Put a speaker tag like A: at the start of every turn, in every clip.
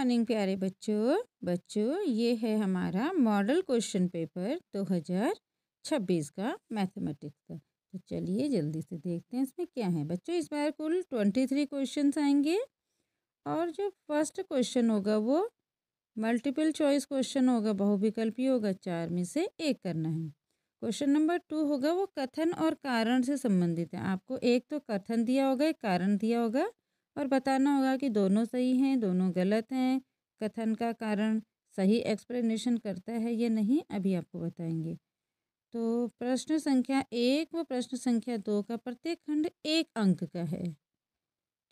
A: Morning प्यारे बच्चों ये है हमारा मॉडल क्वेश्चन पेपर 2026 का मैथमेटिक्स का। तो चलिए जल्दी से देखते हैं इसमें क्या है बच्चों। इस बार कुल 23 क्वेश्चंस आएंगे और जो फर्स्ट क्वेश्चन होगा वो मल्टीपल चॉइस क्वेश्चन होगा, बहुविकल्पी होगा, 4 में से एक करना है। क्वेश्चन नंबर 2 होगा वो कथन और कारण से संबंधित है। आपको एक तो कथन दिया होगा, एक कारण दिया होगा और बताना होगा कि दोनों सही हैं, दोनों गलत हैं, कथन का कारण सही एक्सप्लेनेशन करता है या नहीं, अभी आपको बताएंगे। तो प्रश्न संख्या 1 व प्रश्न संख्या 2 का प्रत्येक खंड 1 अंक का है।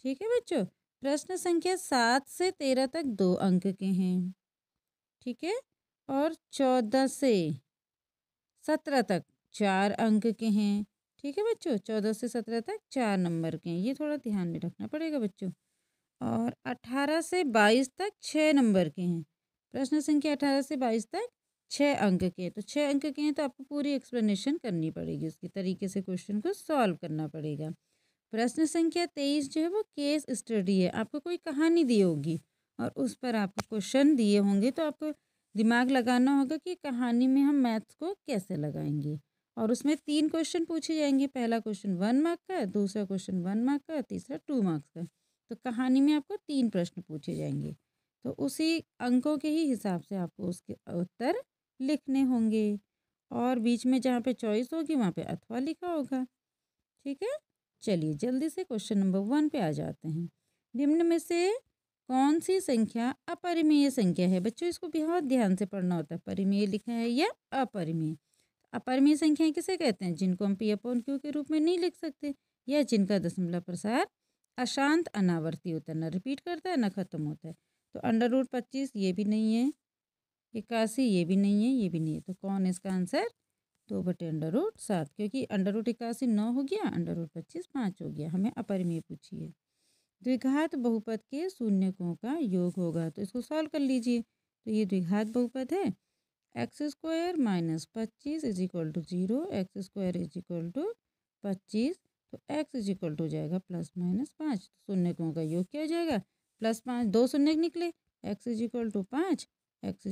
A: ठीक है बच्चों। प्रश्न संख्या 7 से 13 तक 2 अंक के हैं। ठीक है। और 14 से 17 तक 4 अंक के हैं। ठीक है बच्चों। 14 से 17 तक 4 नंबर के हैं, ये थोड़ा ध्यान में रखना पड़ेगा बच्चों। और 18 से 22 तक 6 नंबर के हैं। प्रश्न संख्या 18 से 22 तक 6 अंक के हैं। तो 6 अंक के हैं तो आपको पूरी एक्सप्लेनेशन करनी पड़ेगी, उसकी तरीके से क्वेश्चन को सॉल्व करना पड़ेगा। प्रश्न संख्या 23 जो है वो केस स्टडी है। आपको कोई कहानी दी होगी और उस पर आपको क्वेश्चन दिए होंगे, तो आपको दिमाग लगाना होगा कि कहानी में हम मैथ्स को कैसे लगाएंगे। और उसमें 3 क्वेश्चन पूछे जाएंगे। पहला क्वेश्चन 1 मार्क का, दूसरा क्वेश्चन 1 मार्क का, तीसरा 2 मार्क्स का। तो कहानी में आपको 3 प्रश्न पूछे जाएंगे, तो उसी अंकों के ही हिसाब से आपको उसके उत्तर लिखने होंगे। और बीच में जहाँ पे चॉइस होगी वहाँ पे अथवा लिखा होगा। ठीक है। चलिए जल्दी से क्वेश्चन नंबर 1 पे आ जाते हैं। निम्न में से कौन सी संख्या अपरिमेय संख्या है? बच्चों इसको बहुत ध्यान से पढ़ना होता है। परिमेय लिखा है या अपरिमेय। अपरिमेय संख्याएं किसे कहते हैं? जिनको हम P/Q के रूप में नहीं लिख सकते, या जिनका दशमलव प्रसार अशांत अनावर्ती होता है, ना रिपीट करता है ना खत्म होता है। तो √25 ये भी नहीं है, 81 ये भी नहीं है, ये भी नहीं है। तो कौन है इसका आंसर? 2/√7, क्योंकि √81 9 हो गया, √25 5 हो गया। हमें अपरिमेय पूछी है। द्विघात बहुपद के शून्यकों का योग होगा, तो इसको सॉल्व कर लीजिए। तो ये द्विघात बहुपद है। x² - 25 = 0, x² = 25। तो x हो जाएगा +-5। शून्यकों का योग क्या हो जाएगा? +5, 2 शून्य निकले, x = 5, x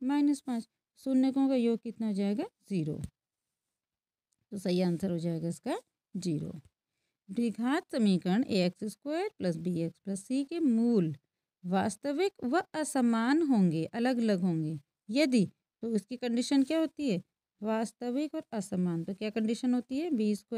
A: -5। शून्यकों का योग कितना हो जाएगा? 0। तो सही आंसर हो जाएगा इसका 0। द्विघात समीकरण ax² + bx + c के मूल वास्तविक व असमान होंगे, अलग अलग होंगे यदि, तो इसकी कंडीशन क्या होती है? वास्तविक और असमान। तो क्या कंडीशन होती है? b² -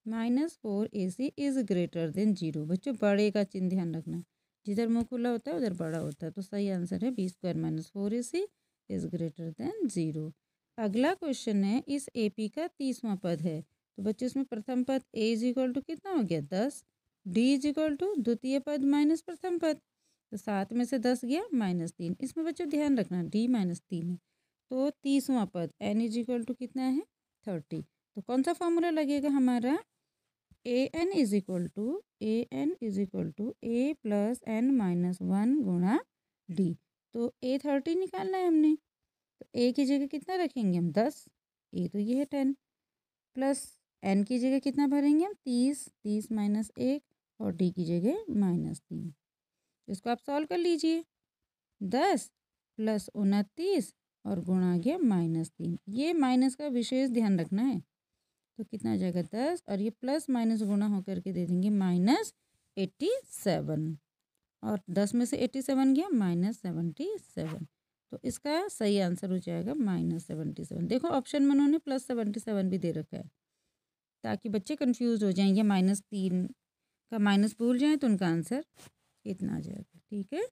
A: 4ac > 0। बच्चों बड़े का चिन्ह ध्यान रखना, जिधर मुंह खुला होता है उधर बड़ा होता है। तो सही आंसर है b² - 4ac > 0। अगला क्वेश्चन है, इस AP का 30वां पद है। तो बच्चों इसमें प्रथम पद a = कितना हो गया? 10। d = द्वितीय पद माइनस प्रथम पद, तो 7 में से 10 गया -3। इसमें बच्चों ध्यान रखना d -3 है। तो 30वां पद n = कितना है? 30। तो कौन सा फॉर्मूला लगेगा हमारा? an = a + n - 1 × d। तो a 30 निकालना है हमने, तो a की जगह कितना रखेंगे हम? 10। a तो ये है 10, प्लस n की जगह कितना भरेंगे हम? 30, 30 - 1 और d की जगह -3। इसको आप सॉल्व कर लीजिए। 10 + 29 और गुणा गया -3। ये माइनस का विशेष ध्यान रखना है। तो कितना आ जाएगा? 10 और ये प्लस माइनस गुणा होकर के दे देंगे -87। और 10 में से 87 गया -77। तो इसका सही आंसर हो जाएगा -77। देखो ऑप्शन में उन्होंने +77 भी दे रखा है, ताकि बच्चे कंफ्यूज हो जाएं, या -3 का माइनस भूल जाएं तो उनका आंसर इतना आ जाएगा। ठीक है।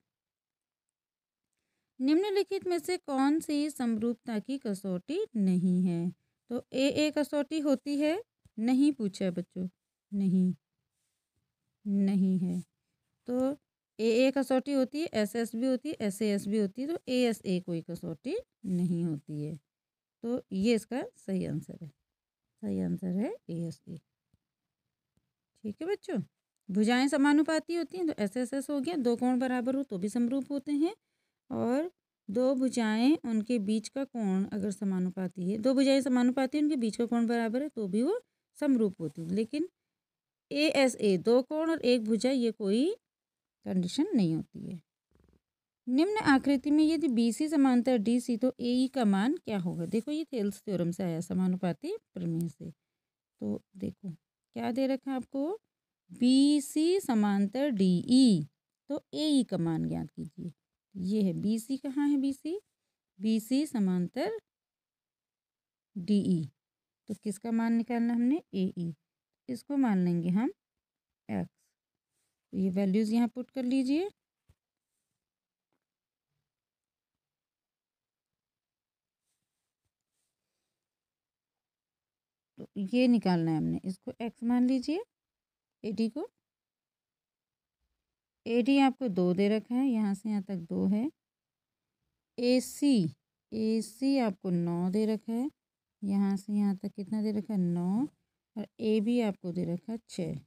A: निम्नलिखित में से कौन सी समरूपता की कसौटी नहीं है? तो ए कसौटी होती है? नहीं पूछा है बच्चों, नहीं नहीं है। तो ए कसौटी होती है, SS भी होती है, SAS भी होती है। तो ASA कोई कसौटी नहीं होती है। तो ये इसका सही आंसर है। सही आंसर है ASA। ठीक है बच्चों। भुजाएं समानुपाती होती हैं, तो SSS हो गया। 2 कोण बराबर हो तो भी समरूप होते हैं। और 2 भुजाएं उनके बीच का कोण अगर समानुपाती है, 2 भुजाएं समानुपाती है, उनके बीच का कोण बराबर है, तो भी वो समरूप होती है। लेकिन ASA 2 कोण और 1 भुजा, ये कोई कंडीशन नहीं होती है। निम्न आकृति में यदि BC समांतर DC तो AE का मान क्या होगा। देखो ये थेल्स थ्योरम से आया, समानुपाती प्रमेय से। तो देखो क्या दे रखा है आपको, BC समांतर DE तो AE का मान ज्ञात कीजिए। ये है BC, कहाँ है BC समांतर DE, तो किसका मान निकालना हमने, AE। इसको मान लेंगे हम x। तो ये वैल्यूज यहाँ पुट कर लीजिए। तो ये निकालना है हमने, इसको x मान लीजिए, AD को। AD आपको 2 दे रखा है, यहाँ से यहाँ तक 2 है। AC आपको 9 दे रखा है, यहाँ से यहाँ तक कितना दे रखा है, 9। और AB आपको दे रखा है 6।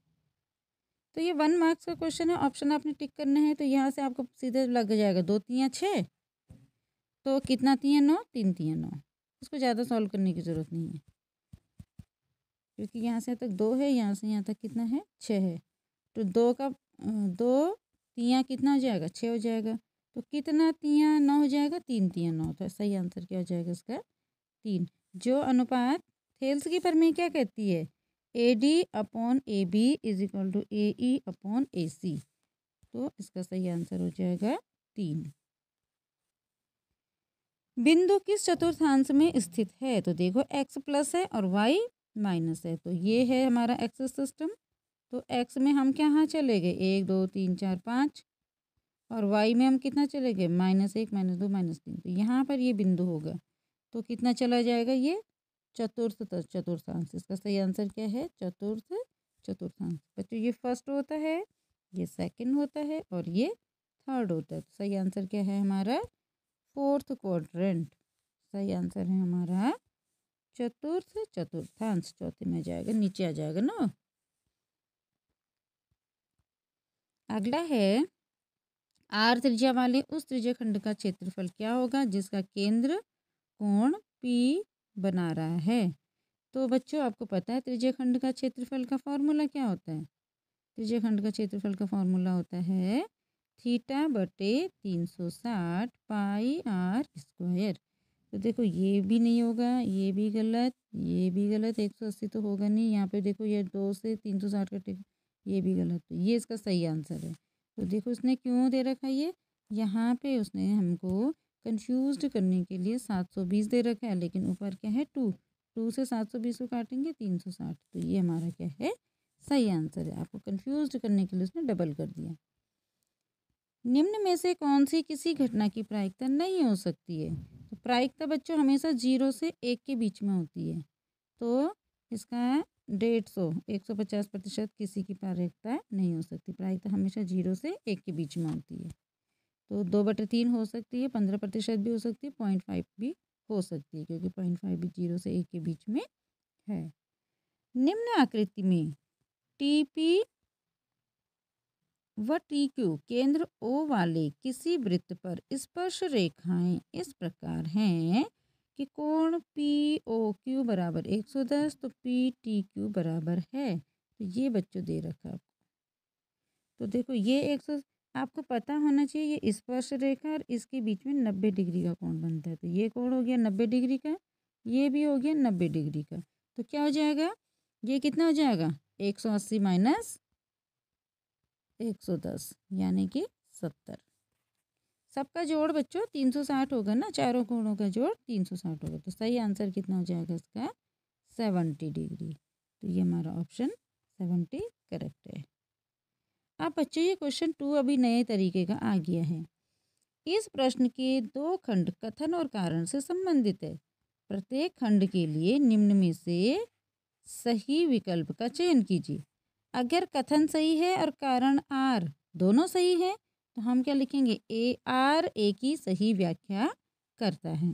A: तो ये 1 मार्क्स का क्वेश्चन है, ऑप्शन आपने टिक करना है। तो यहाँ से आपको सीधे लग जाएगा 2 3 6, तो कितना 3 9, 3 3 9। इसको ज़्यादा सॉल्व करने की ज़रूरत नहीं है, क्योंकि यहाँ से यहाँ तक 2 है, यहाँ से यहाँ तक कितना है, 6 है। तो 2 तियाँ कितना हो जाएगा, 6 हो जाएगा। तो कितना तियाँ 9 हो जाएगा, 3 तियाँ 9। तो सही आंसर क्या हो जाएगा इसका, 3। जो अनुपात थेल्स की प्रमेय क्या कहती है, AD upon AB is equal to AE upon AC। तो इसका सही आंसर हो जाएगा 3। बिंदु किस चतुर्थांश में स्थित है। तो देखो x प्लस है और y माइनस है, तो ये है हमारा एक्सिस सिस्टम। तो x में हम कहाँ चले गए, 1 2 3 4 5, और y में हम कितना चले गए, -1 -2 -3। तो यहाँ पर ये बिंदु होगा, तो कितना चला जाएगा, ये चतुर्थांश। इसका सही आंसर क्या है, चतुर्थांश। बच्चों ये फर्स्ट होता है, ये सेकंड होता है और ये थर्ड होता है। तो सही आंसर क्या है हमारा, फोर्थ क्वाड्रेंट। सही आंसर है हमारा चतुर्थांश। चौथे में जाएगा, नीचे आ जाएगा ना। अगला है, R त्रिज्या वाले उस त्रिज्या खंड का क्षेत्रफल क्या होगा जिसका केंद्र कोण P बना रहा है। तो बच्चों आपको पता है त्रिज्या खंड का क्षेत्रफल का फॉर्मूला क्या होता है। त्रिज्या खंड का क्षेत्रफल का फॉर्मूला होता है θ/360 पाई r स्क्वायर। तो देखो ये भी नहीं होगा, ये भी गलत, ये भी गलत। 180 तो होगा नहीं, यहाँ पे देखो ये 2 से 360 कटेगा, ये भी गलत। तो ये इसका सही आंसर है। तो देखो उसने क्यों दे रखा है ये, यहाँ पे उसने हमको कंफ्यूज करने के लिए 720 दे रखा है, लेकिन ऊपर क्या है 2 से 720 को काटेंगे 360। तो ये हमारा क्या है, सही आंसर है। आपको कंफ्यूज करने के लिए उसने डबल कर दिया। निम्न में से कौन सी किसी घटना की प्रायिकता नहीं हो सकती है। तो प्रायिकता बच्चों हमेशा 0 से 1 के बीच में होती है। तो इसका 150% किसी की प्रायिकता नहीं हो सकती। प्रायिकता हमेशा 0 से 1 के बीच में होती है। तो 2/3 हो सकती है, 15% भी हो सकती है, 0.5 भी हो सकती है, क्योंकि 0.5 भी 0 से 1 के बीच में है। निम्न आकृति में TP व TQ केंद्र O वाले किसी वृत्त पर स्पर्श रेखाएं इस प्रकार हैं कि कोण POQ बराबर 110, तो PTQ बराबर है। तो ये बच्चों दे रखा आपको। तो देखो ये 100 आपको पता होना चाहिए, ये स्पर्श रेखा और इसके बीच में 90 डिग्री का कोण बनता है। तो ये कोण हो गया 90 डिग्री का, ये भी हो गया 90 डिग्री का। तो क्या हो जाएगा, ये कितना हो जाएगा, 180 माइनस 110 यानी कि 70। सबका जोड़ बच्चों 360 होगा ना, चारों कोणों का जोड़ 360 होगा। तो सही आंसर कितना हो जाएगा इसका, 70 डिग्री। तो ये हमारा ऑप्शन 70 करेक्ट है। अब बच्चों ये क्वेश्चन 2 अभी नए तरीके का आ गया है। इस प्रश्न के 2 खंड कथन और कारण से संबंधित है। प्रत्येक खंड के लिए निम्न में से सही विकल्प का चयन कीजिए। अगर कथन सही है और कारण आर दोनों सही है तो हम क्या लिखेंगे, ए की सही व्याख्या करता है।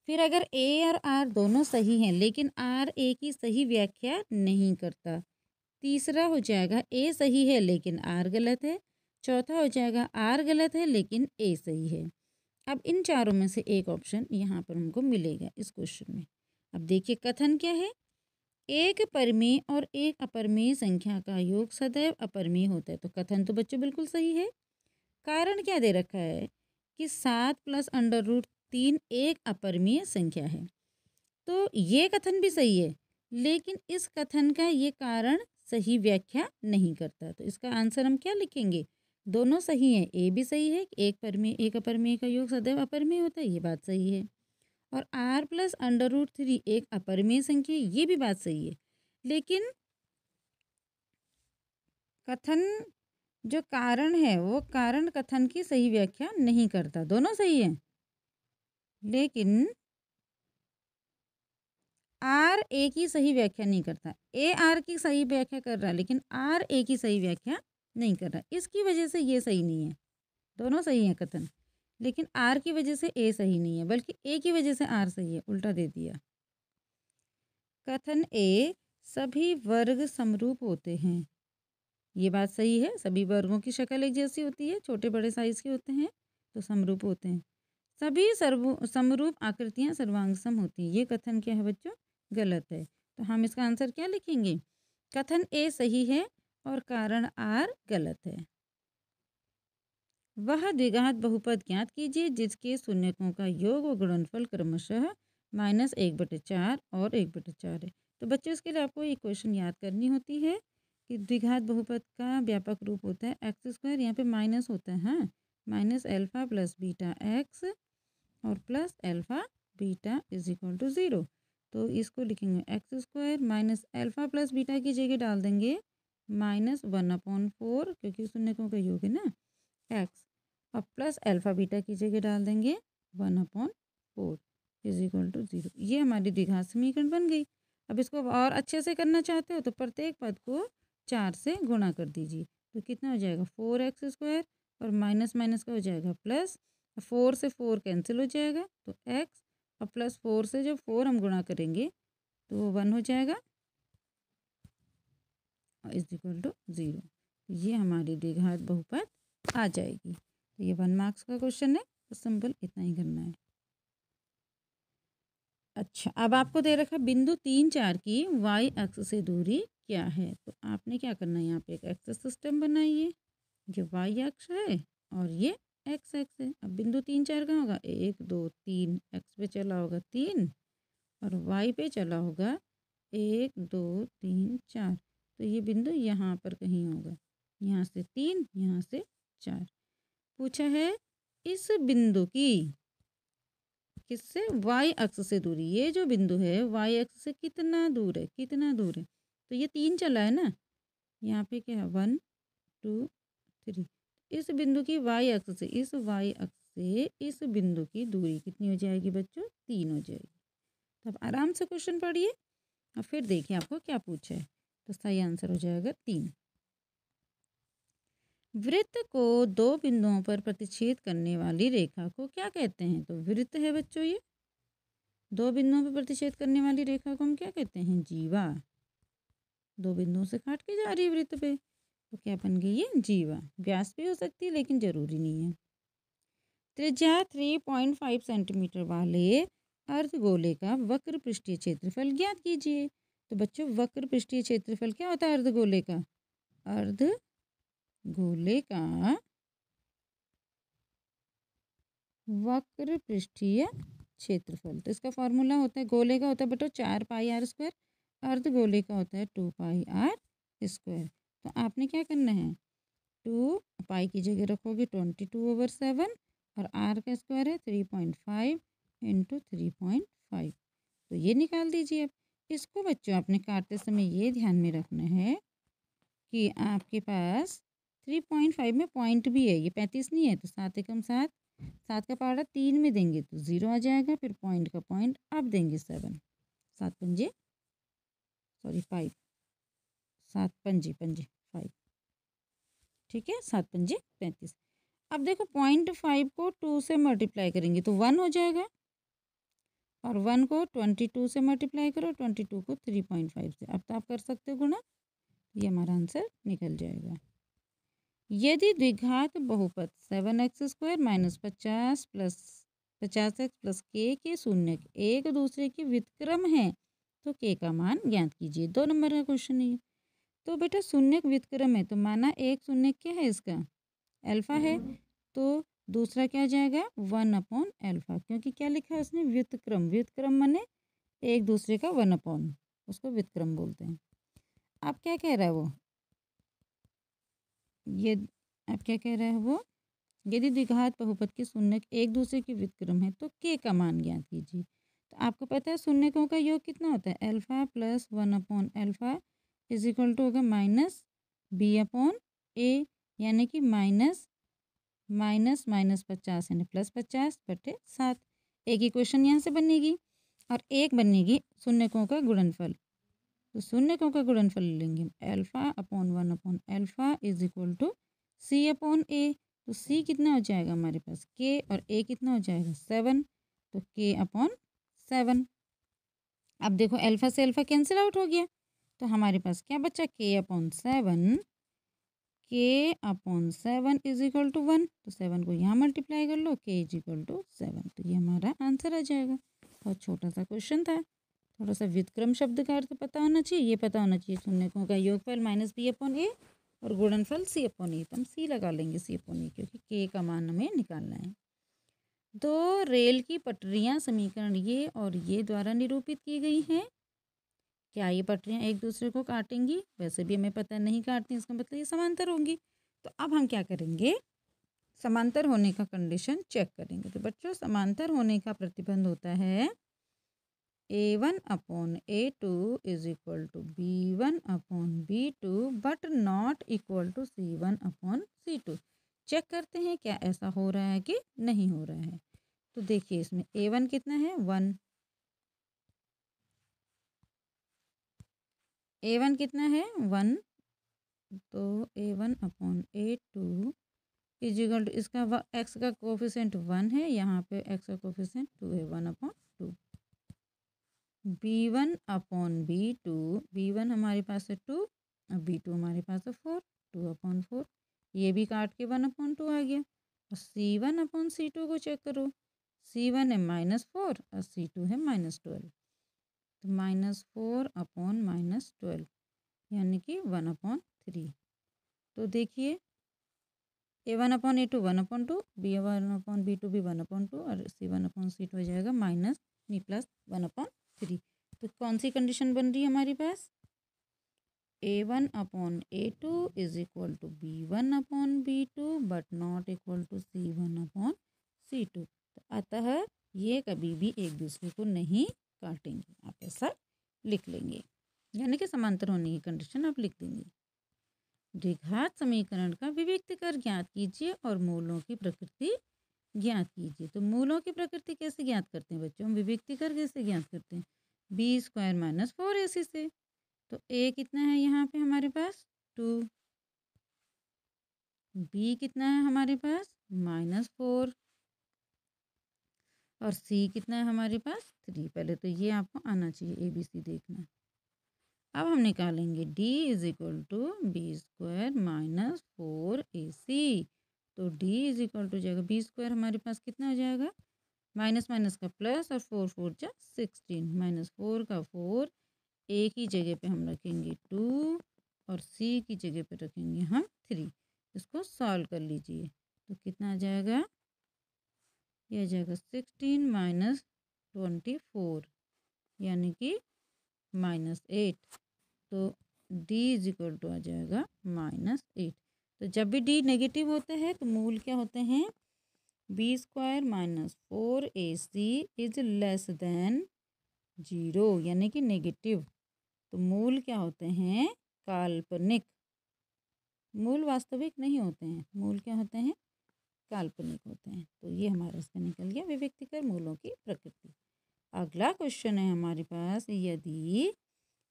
A: फिर अगर ए और आर दोनों सही हैं लेकिन आर ए की सही व्याख्या नहीं करता। तीसरा हो जाएगा ए सही है लेकिन आर गलत है। चौथा हो जाएगा आर गलत है लेकिन ए सही है। अब इन चारों में से एक ऑप्शन यहाँ पर हमको मिलेगा इस क्वेश्चन में। अब देखिए कथन क्या है, एक परिमेय और एक अपरिमेय संख्या का योग सदैव अपरिमेय होता है। तो कथन तो बच्चों बिल्कुल सही है। कारण क्या दे रखा है कि 7 प्लस अंडर रूट 3 एक अपरिमेय संख्या है। तो ये कथन भी सही है, लेकिन इस कथन का ये कारण सही व्याख्या नहीं करता। तो इसका आंसर हम क्या लिखेंगे? दोनों सही हैं, ए भी सही है, एक अपरिमेय का योग सदैव अपरिमेय होता है, ये बात सही है। और आर प्लस अंडर रूट 3 एक अपरिमेय संख्या, ये भी बात सही है। लेकिन कथन जो कारण है वो कारण कथन की सही व्याख्या नहीं करता। दोनों सही है, लेकिन आर ए की सही व्याख्या नहीं करता। ए आर की सही व्याख्या कर रहा है, लेकिन आर ए की सही व्याख्या नहीं कर रहा। इसकी वजह से ये सही नहीं है। दोनों सही हैं कथन, लेकिन आर की वजह से ए सही नहीं है, बल्कि ए की वजह से आर सही है, उल्टा दे दिया। कथन ए सभी वर्ग समरूप होते हैं, ये बात सही है। सभी वर्गों की शक्ल एक जैसी होती है, छोटे बड़े साइज के होते हैं तो समरूप होते हैं। सभी समरूप आकृतियां सर्वांग सम होती हैं, ये कथन क्या है बच्चों? गलत है। तो हम इसका आंसर क्या लिखेंगे? कथन ए सही है और कारण आर गलत है। वह द्विघात बहुपद ज्ञात कीजिए जिसके शून्यकों का योग व गुणनफल क्रमशः -1/4 और 1/4 है। तो बच्चों इसके लिए आपको एक क्वेश्चन याद करनी होती है कि द्विघात बहुपद का व्यापक रूप होता है एक्स स्क्वायर, यहाँ पे माइनस होता है, हाँ, minus alpha plus beta x और plus alpha beta is equal to 0। तो इसको लिखेंगे x square minus alpha plus beta की जगह डाल देंगे -1/4, क्योंकि शून्यकों का योग है ना एक्स, और प्लस एल्फा बीटा की जगह डाल देंगे 1/4 इज इक्वल टू 0। ये हमारी द्विघात समीकरण बन गई। अब इसको और अच्छे से करना चाहते हो तो प्रत्येक पद को 4 से गुणा कर दीजिए। तो कितना हो जाएगा 4x स्क्वायर, और माइनस माइनस का हो जाएगा प्लस, 4 से 4 कैंसिल हो जाएगा तो x, और प्लस 4 से जब 4 हम गुणा करेंगे तो वो 1 हो जाएगा इज इक्वल टू 0। ये हमारी द्विघात बहुपद आ जाएगी। तो ये 1 मार्क्स का क्वेश्चन है, तो सिंपल इतना ही करना है। अच्छा, अब आपको दे रखा बिंदु 3, 4 की y अक्ष से दूरी क्या है? तो आपने क्या करना है, यहाँ पे एक एक्सिस सिस्टम बनाइए। ये y अक्ष है और ये x अक्ष है। अब बिंदु 3, 4 कहाँ होगा? 1 2 3, x पे चला होगा 3 और y पे चला होगा 1 2 3 4। तो ये बिंदु यहाँ पर कहीं होगा, यहाँ से 3, यहाँ से 4। पूछा है इस बिंदु की किससे? y अक्ष से दूरी। ये जो बिंदु है y अक्ष से कितना दूर है, कितना दूर है? तो ये 3 चला है ना, यहाँ पे क्या है 1 2 3। इस बिंदु की y अक्ष से, इस y अक्ष से इस बिंदु की दूरी कितनी हो जाएगी बच्चों? 3 हो जाएगी। तो अब आराम से क्वेश्चन पढ़िए और फिर देखिए आपको क्या पूछा है। तो सही आंसर हो जाएगा 3। वृत्त को 2 बिंदुओं पर प्रतिच्छेद करने वाली रेखा को क्या कहते हैं? तो वृत्त है बच्चों, ये 2 बिंदुओं पर प्रतिच्छेद करने वाली रेखा को हम क्या कहते हैं? जीवा। 2 बिंदुओं से काट के जा रही है वृत्त पे, तो क्या बन गई ये? जीवा। व्यास भी हो सकती है लेकिन जरूरी नहीं है। त्रिज्या 3.5 सेंटीमीटर वाले अर्धगोले का वक्र पृष्ठीय क्षेत्रफल ज्ञात कीजिए। तो बच्चों वक्र पृष्ठीय क्षेत्रफल क्या होता है अर्धगोले का? अर्धगोले का वक्र पृष्ठीय क्षेत्रफल, तो इसका फॉर्मूला होता है, गोले का होता है बेटा 4πr², अर्धगोले का होता है 2πr²। तो आपने क्या करना है, 2 पाई की जगह रखोगे 22/7 और r का स्क्वायर है 3.5 × 3.5, तो ये निकाल दीजिए। अब इसको बच्चों आपने काटते समय ये ध्यान में रखना है कि आपके पास 3.5 में पॉइंट भी है, ये 35 नहीं है, तो 7 एकम 7, 7 का पहाड़ा 3 में देंगे तो 0 आ जाएगा, फिर पॉइंट का पॉइंट अब देंगे 7, 7 पंजे 5, 7 पंजे 5, ठीक है, 7 पंजे 35। अब देखो 0.5 को 2 से मल्टीप्लाई करेंगे तो 1 हो जाएगा, और 1 को 22 से मल्टीप्लाई करो, 22 को 3.5 से, अब तो आप कर सकते हो गुणा, ये हमारा आंसर निकल जाएगा। यदि द्विघात बहुपद 7x² - 50 + 50x + k के शून्यक एक दूसरे के व्युत्क्रम हैं तो k का मान ज्ञात कीजिए। 2 नंबर का क्वेश्चन है। तो बेटा शून्यक व्युत्क्रम है तो माना एक शून्यक क्या है इसका? अल्फा है, तो दूसरा क्या आ जाएगा 1/अल्फा, क्योंकि क्या लिखा है उसने व्युत्क्रम। व्युत्क्रम माने एक दूसरे का 1/, उसको व्युत्क्रम बोलते हैं। अब क्या कह रहा है वो, ये अब क्या कह रहा है वो, यदि द्विघात बहुपद के शून्यक एक दूसरे के व्युत्क्रम है तो के का मान ज्ञात कीजिए। तो आपको पता है शून्यकों का योग कितना होता है, अल्फा प्लस 1/अल्फा इज इक्वल टू होगा माइनस b/a, यानी कि माइनस माइनस माइनस 50 यानी प्लस 50/7। एक इक्वेशन यहाँ से बनेगी और एक बनेगी शून्यकों का गुणनफल। तो शून्यकों का गुणनफल लेंगे अल्फा/1/अल्फा इज इक्वल टू c/a। तो c कितना हो जाएगा हमारे पास k, और a कितना हो जाएगा 7, तो k/7। अब देखो अल्फा से अल्फा कैंसिल आउट हो गया, तो हमारे पास क्या बचा k/7, k/7 is equal to 1। तो 7 को यहाँ मल्टीप्लाई कर लो, k इज इक्वल टू 7। तो ये हमारा आंसर आ जाएगा। बहुत छोटा सा क्वेश्चन था। थोड़ा सा व्युत्क्रम शब्द का अर्थ पता होना चाहिए, ये पता होना चाहिए शून्यकों का योगफल -b/a और गुणनफल c/a। तो हम c लगा लेंगे c/a, क्योंकि k का मान हमें निकालना है। तो रेल की पटरियां समीकरण ये और ये द्वारा निरूपित की गई हैं। क्या ये पटरियां एक दूसरे को काटेंगी? वैसे भी हमें पता नहीं काटती, इसका मतलब ये समांतर होंगी। तो अब हम क्या करेंगे, समांतर होने का कंडीशन चेक करेंगे। तो बच्चों समांतर होने का प्रतिबंध होता है a1/a2 is equal to b1/b2 but not equal to c1/c2। Check करते हैं क्या ऐसा हो रहा है कि नहीं हो रहा है। तो देखिए इसमें a1 कितना है 1, a1 कितना है 1, तो a1/a2 इज इक्वल टू इसका x का कोफिशिएंट 1 है, यहाँ पे x का कोफिशिएंट 2 है 1/2। b1/b2, b1 हमारे पास है 2 और b2 हमारे पास है 4, 2/4। ये भी काट के 1/2 आ गया। और c1/c2 को चेक करो, c1 है -4 और c2 है -12। तो -4/-12 यानी कि 1/3। तो देखिए a1/a2 1/2, b1/b2 भी 1/2 और c1/c2 हो जाएगा -+1/3। तो कौन सी कंडीशन बन रही है हमारे पास, a1/a2 is equal to b1/b2 but not equal to c1/c2। तो अतः ये कभी भी एक दूसरे को नहीं काटेंगे, आप ऐसा लिख लेंगे, यानी कि समांतर होने की कंडीशन आप लिख देंगे। द्विघात समीकरण का विविक्त कर ज्ञात कीजिए और मूलों की प्रकृति ज्ञात कीजिए। तो मूलों की प्रकृति कैसे ज्ञात करते हैं बच्चों, हम विविक्त कर कैसे ज्ञात करते हैं, b² - 4ac से। तो a कितना है यहाँ पे हमारे पास 2, b कितना है हमारे पास -4 और c कितना है हमारे पास 3। पहले तो ये आपको आना चाहिए ABC देखना। अब हम निकालेंगे d is equal to b² - 4ac। तो d इज इक्वल टू जाएगा b² हमारे पास कितना हो जाएगा, माइनस माइनस का प्लस और 4 4 जा 16, -4 का 4, a की जगह पे हम रखेंगे 2 और c की जगह पे रखेंगे हम 3। इसको सॉल्व कर लीजिए तो कितना आ जाएगा, यह आ जाएगा 16 - 24 यानी कि -8। तो d इज इक्वल टू आ जाएगा -8। तो जब भी d नेगेटिव होता है तो मूल क्या होते हैं, b² - 4ac is less than 0 यानी कि नेगेटिव। तो मूल क्या होते हैं, काल्पनिक। मूल वास्तविक नहीं होते हैं, मूल क्या होते हैं, काल्पनिक होते हैं। तो ये हमारा इसका निकल गया विविक्तिकर मूलों की प्रकृति। अगला क्वेश्चन है हमारे पास, यदि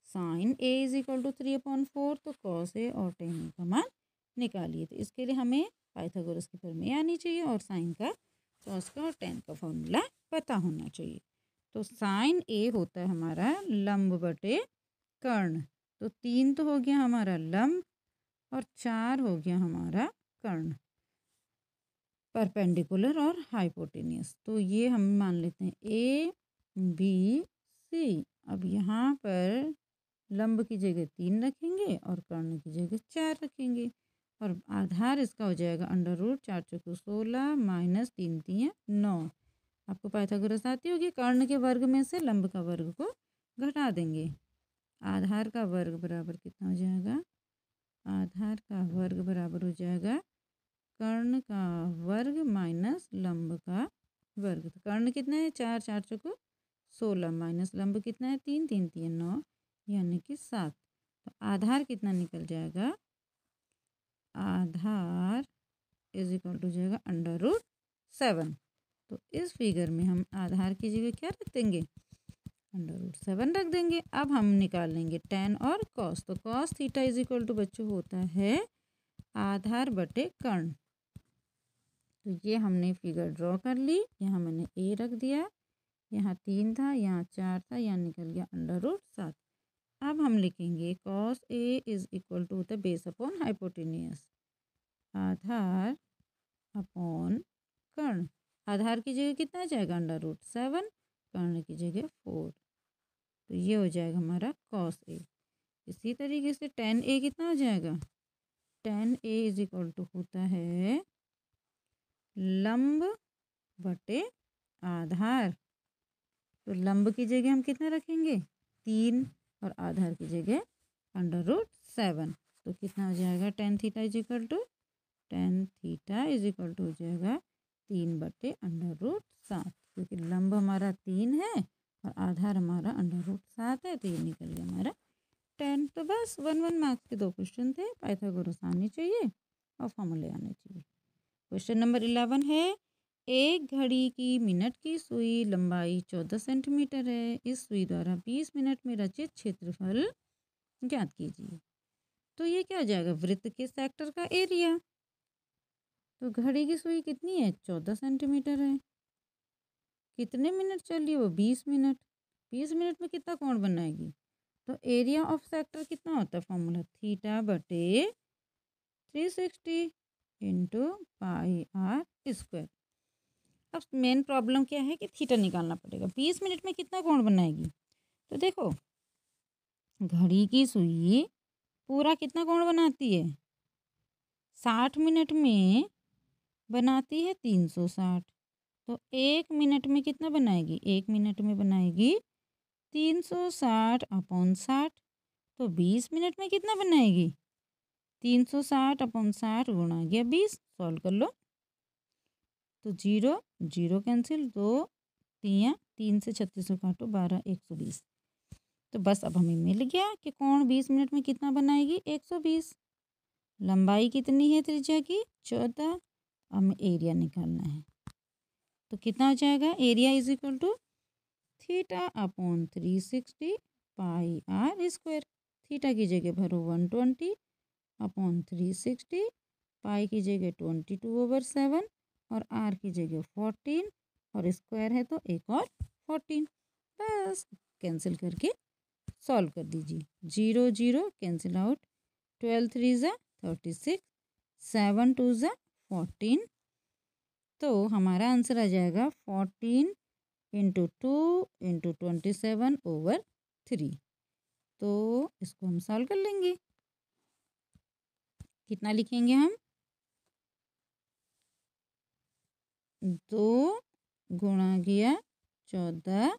A: sin a is equal to 3/4 तो cos a और tan a का मान निकालिए। तो इसके लिए हमें पाइथागोरस की प्रमेय आनी चाहिए और साइन का, cos का और tan का फॉर्मूला पता होना चाहिए। तो sin a होता है हमारा लंब बटे कर्ण। तो 3 तो हो गया हमारा लंब और 4 हो गया हमारा कर्ण, परपेंडिकुलर और हाइपोटेनियस। तो ये हम मान लेते हैं A B C। अब यहाँ पर लंब की जगह 3 रखेंगे और कर्ण की जगह 4 रखेंगे। और आधार इसका हो जाएगा अंडर रूट 4 चौको 16 माइनस 3 3 9। आपको पाइथागोरस आती होगी। कर्ण के वर्ग में से लंब का वर्ग को घटा देंगे। आधार का वर्ग बराबर कितना हो जाएगा? आधार का वर्ग बराबर हो जाएगा कर्ण का वर्ग माइनस लंब का वर्ग। तो कर्ण कितना है? 4 4 चौको 16 माइनस लंब कितना है? 3 3 3 9 यानी कि 7। तो आधार कितना निकल जाएगा? आधार इज इक्वल टू जाएगा अंडर रूट 7। तो इस फिगर में हम आधार की जगह क्या रख देंगे? अंडर रूट 7 रख देंगे। अब हम निकाल लेंगे tan और cos। तो cos theta is equal to बच्चों होता है आधार बटे कर्ण। तो ये हमने फिगर ड्रॉ कर ली। यहाँ मैंने a रख दिया, यहाँ 3 था, यहाँ 4 था, यहाँ निकल गया अंडर रूट 7। अब हम लिखेंगे cos a is equal to होता है बेस अपॉन हाइपोटेनियस, आधार अपॉन कर्ण। आधार की जगह कितना आ जाएगा? अंडर रूट 7, कर्ण की जगह 4। तो ये हो जाएगा हमारा cos a। इसी तरीके से tan a कितना हो जाएगा? tan a is equal to होता है लंब बटे आधार। तो लंब की जगह हम कितना रखेंगे? 3 और आधार की जगह अंडर रूट 7। तो कितना हो जाएगा? tan theta is equal to हो जाएगा 3 बटे अंडर रूट 7, क्योंकि लंब हमारा 3 है और आधार हमारा अंडर रूट 7 है। तो ये निकल गया हमारा 10। तो बस 1 मार्क्स के 2 क्वेश्चन थे। पाइथागोरस आने चाहिए और फॉर्मूले आने चाहिए। क्वेश्चन नंबर 11 है, एक घड़ी की मिनट की सुई लंबाई 14 सेंटीमीटर है। इस सुई द्वारा 20 मिनट में रचित क्षेत्रफल ज्ञात कीजिए। तो ये क्या हो जाएगा? वृत्त के सेक्टर का एरिया। तो घड़ी की सुई कितनी है? 14 सेंटीमीटर है। कितने मिनट चल रही है वो? 20 मिनट। 20 मिनट में कितना कोण बनाएगी? तो एरिया ऑफ सेक्टर कितना होता है? फॉर्मूला थीटा बटे 360 इंटू पाई आर स्क्वायर। अब मेन प्रॉब्लम क्या है कि थीटा निकालना पड़ेगा। 20 मिनट में कितना कोण बनाएगी? तो देखो, घड़ी की सुई पूरा कितना कोण बनाती है? 60 मिनट में बनाती है 360। तो 1 मिनट में कितना बनाएगी? 1 मिनट में बनाएगी 360 अपॉन 60। तो 20 मिनट में कितना बनाएगी? 360 अपॉन 60 गुणा गया 20। सॉल्व कर लो। तो 0 0 कैंसिल, 2 3 से 36 काटो, 12 120। तो बस अब हमें मिल गया कि कोण 20 मिनट में कितना बनाएगी? 120। लंबाई कितनी है त्रिज्या की? 14। अब हमें एरिया निकालना है। तो कितना हो जाएगा? Area is equal to theta upon 360 pi r square. थीटा की जगह भरो 120 अपॉन 360, पाई की जगह 22/7 और आर की जगह 14 और स्क्वायर है तो एक और 14। बस कैंसिल करके सॉल्व कर दीजिए। 0 0 कैंसिल आउट, 12 3 ज़ा 36, 7 2 ज़ा 14। तो हमारा आंसर आ जाएगा 14 इंटू 2 इंटू 27/3। तो इसको हम सॉल्व कर लेंगे। कितना लिखेंगे हम? 2 गुणा गया 14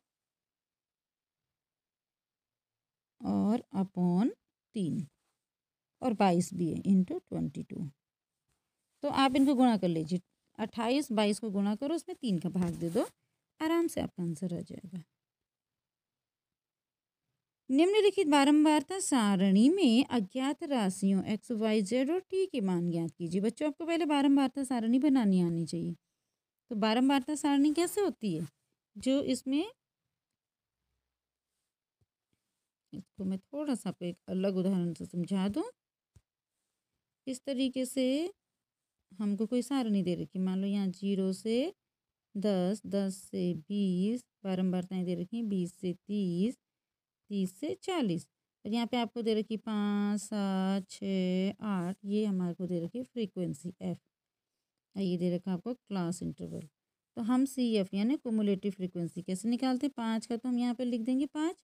A: और अपॉन 3 और 22 भी है इंटू 22। तो आप इनको गुणा कर लीजिए। 28 22 को गुणा करो, उसमें 3 का भाग दे दो, आराम से आपका आंसर आ जाएगा। निम्नलिखित बारंबारता सारणी में अज्ञात राशियों x y z और t के मान ज्ञात कीजिए। बच्चों, आपको पहले बारंबारता सारणी बनानी आनी चाहिए। तो बारंबारता सारणी कैसे होती है? जो इसमें, इसको मैं थोड़ा सा आपको एक अलग उदाहरण से समझा दूं। इस तरीके से हमको कोई सारणी दे रखी, मान लो यहाँ 0 से 10, 10 से 20 बारंबारताएं दे रखी, 20 से 30, 30 से 40। और यहाँ पे आपको दे रखी 5 7 6 8। ये हमारे को दे रखी फ्रीक्वेंसी f। ये दे रखा आपको क्लास इंटरवल। तो हम CF यानी कुमुलेटिव फ्रीक्वेंसी कैसे निकालते? 5 का तो हम यहाँ पे लिख देंगे 5,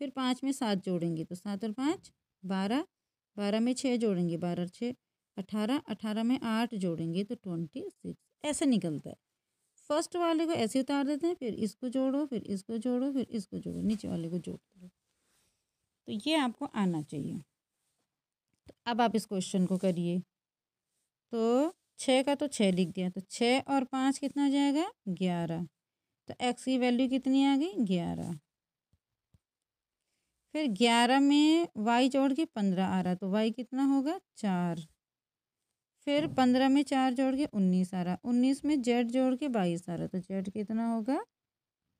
A: फिर 5 में 7 जोड़ेंगे तो 7 और 5 12, 12 में 6 जोड़ेंगे 12 और 6 18 में 8 जोड़ेंगे तो 26 ऐसे निकलता है। फर्स्ट वाले को ऐसे उतार देते हैं, फिर इसको जोड़ो, फिर इसको जोड़ो, फिर इसको जोड़ो, नीचे वाले को जोड़ते रहो। तो ये आपको आना चाहिए। तो अब आप इस क्वेश्चन को करिए। तो 6 का तो 6 लिख दिया, तो 6 और 5 कितना हो जाएगा 11। तो x की वैल्यू कितनी आ गई 11। फिर 11 में y जोड़ के 15 आ रहा, तो y कितना होगा 4। फिर 15 में 4 जोड़ के 19 आ रहा, 19 में z जोड़ के 22 आ रहा, तो z कितना होगा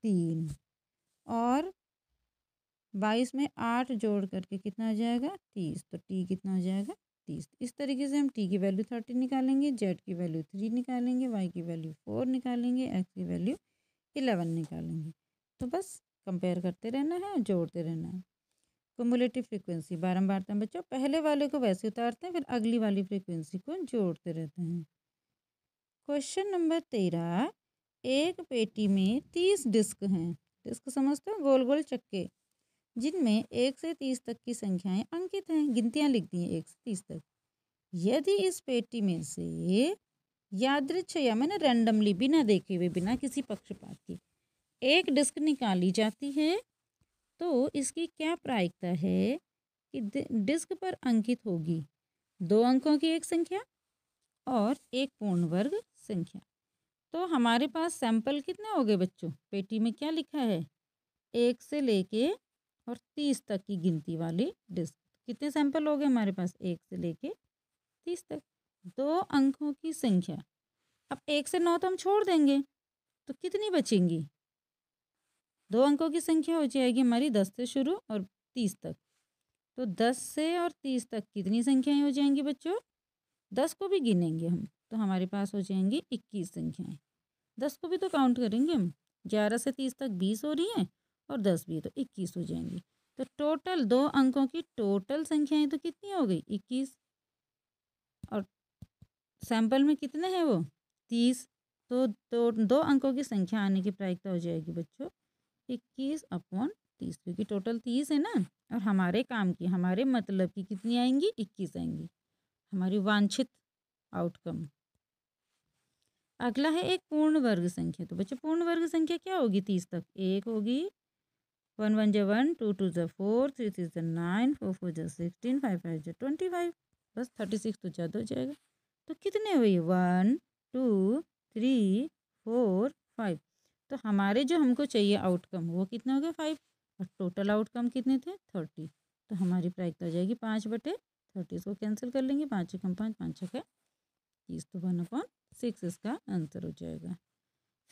A: 3। और 22 में 8 जोड़ करके कितना हो जाएगा 30, तो t कितना हो जाएगा 30। इस तरीके से हम t की वैल्यू 30 निकालेंगे, z की वैल्यू 3 निकालेंगे, y की वैल्यू 4 निकालेंगे, x की वैल्यू 11 निकालेंगे। तो बस कंपेयर करते रहना है और जोड़ते रहना है। क्युमुलेटिव फ्रीक्वेंसी बारंबारता बच्चों, पहले वाले को वैसे उतारते हैं, फिर अगली वाली फ्रीक्वेंसी को जोड़ते रहते हैं। क्वेश्चन नंबर 13, एक पेटी में 30 डिस्क हैं। डिस्क समझते हो, गोल गोल चक्के, जिनमें 1 से 30 तक की संख्याएं अंकित हैं। गिनतियां लिख दी हैं 1 से 30 तक। यदि इस पेटी में से यादृच्छया मैंने रैंडमली, बिना देखे हुए, बिना किसी पक्षपात के एक डिस्क निकाली जाती है, तो इसकी क्या प्रायिकता है कि डिस्क पर अंकित होगी 2 अंकों की एक संख्या और एक पूर्ण वर्ग संख्या। तो हमारे पास सैंपल कितने हो गए बच्चों? पेटी में क्या लिखा है 1 से लेके और 30 तक की गिनती वाली डिस्क। कितने सैंपल हो गए हमारे पास? 1 से लेके 30 तक, 2 अंकों की संख्या। अब 1 से 9 तो हम छोड़ देंगे, तो कितनी बचेंगी? 2 अंकों की संख्या हो जाएगी हमारी 10 से शुरू और 30 तक। तो 10 से और 30 तक कितनी संख्याएं हो जाएंगी बच्चों? 10 को भी गिनेंगे हम, तो हमारे पास हो जाएंगी 21 संख्याएं। 10 को भी तो काउंट करेंगे हम। 11 से 30 तक 20 हो रही हैं और 10 भी, तो 21 हो जाएंगी। तो टोटल 2 अंकों की टोटल संख्याएं तो कितनी हो गई 21, और सैंपल में कितने हैं वो 30। तो 2 अंकों की संख्या आने की प्रायिकता हो जाएगी बच्चों 21/30, क्योंकि टोटल 30 है ना, और हमारे काम की, हमारे मतलब की कितनी आएंगी 21 आएंगी, हमारी वांछित आउटकम। अगला है एक पूर्ण वर्ग संख्या। तो बच्चों पूर्ण वर्ग संख्या क्या होगी 30 तक? 1 होगी, 1 1 जा 1, 2 2 जा 4, 3 3 जा 9, 4 4 जा 16, 5 5 जा 25, बस 36 तो ज़्यादा हो जाएगा। तो कितने हुई 1 2 3 4 5। तो हमारे जो हमको चाहिए आउटकम वो कितना हो गया 5, और टोटल आउटकम कितने थे 30। तो हमारी प्रायिकता हो जाएगी 5/30। इसको कैंसिल कर लेंगे, 5 एकम 5, 5 छक्के 30, तो 1/6 इसका आंसर हो जाएगा।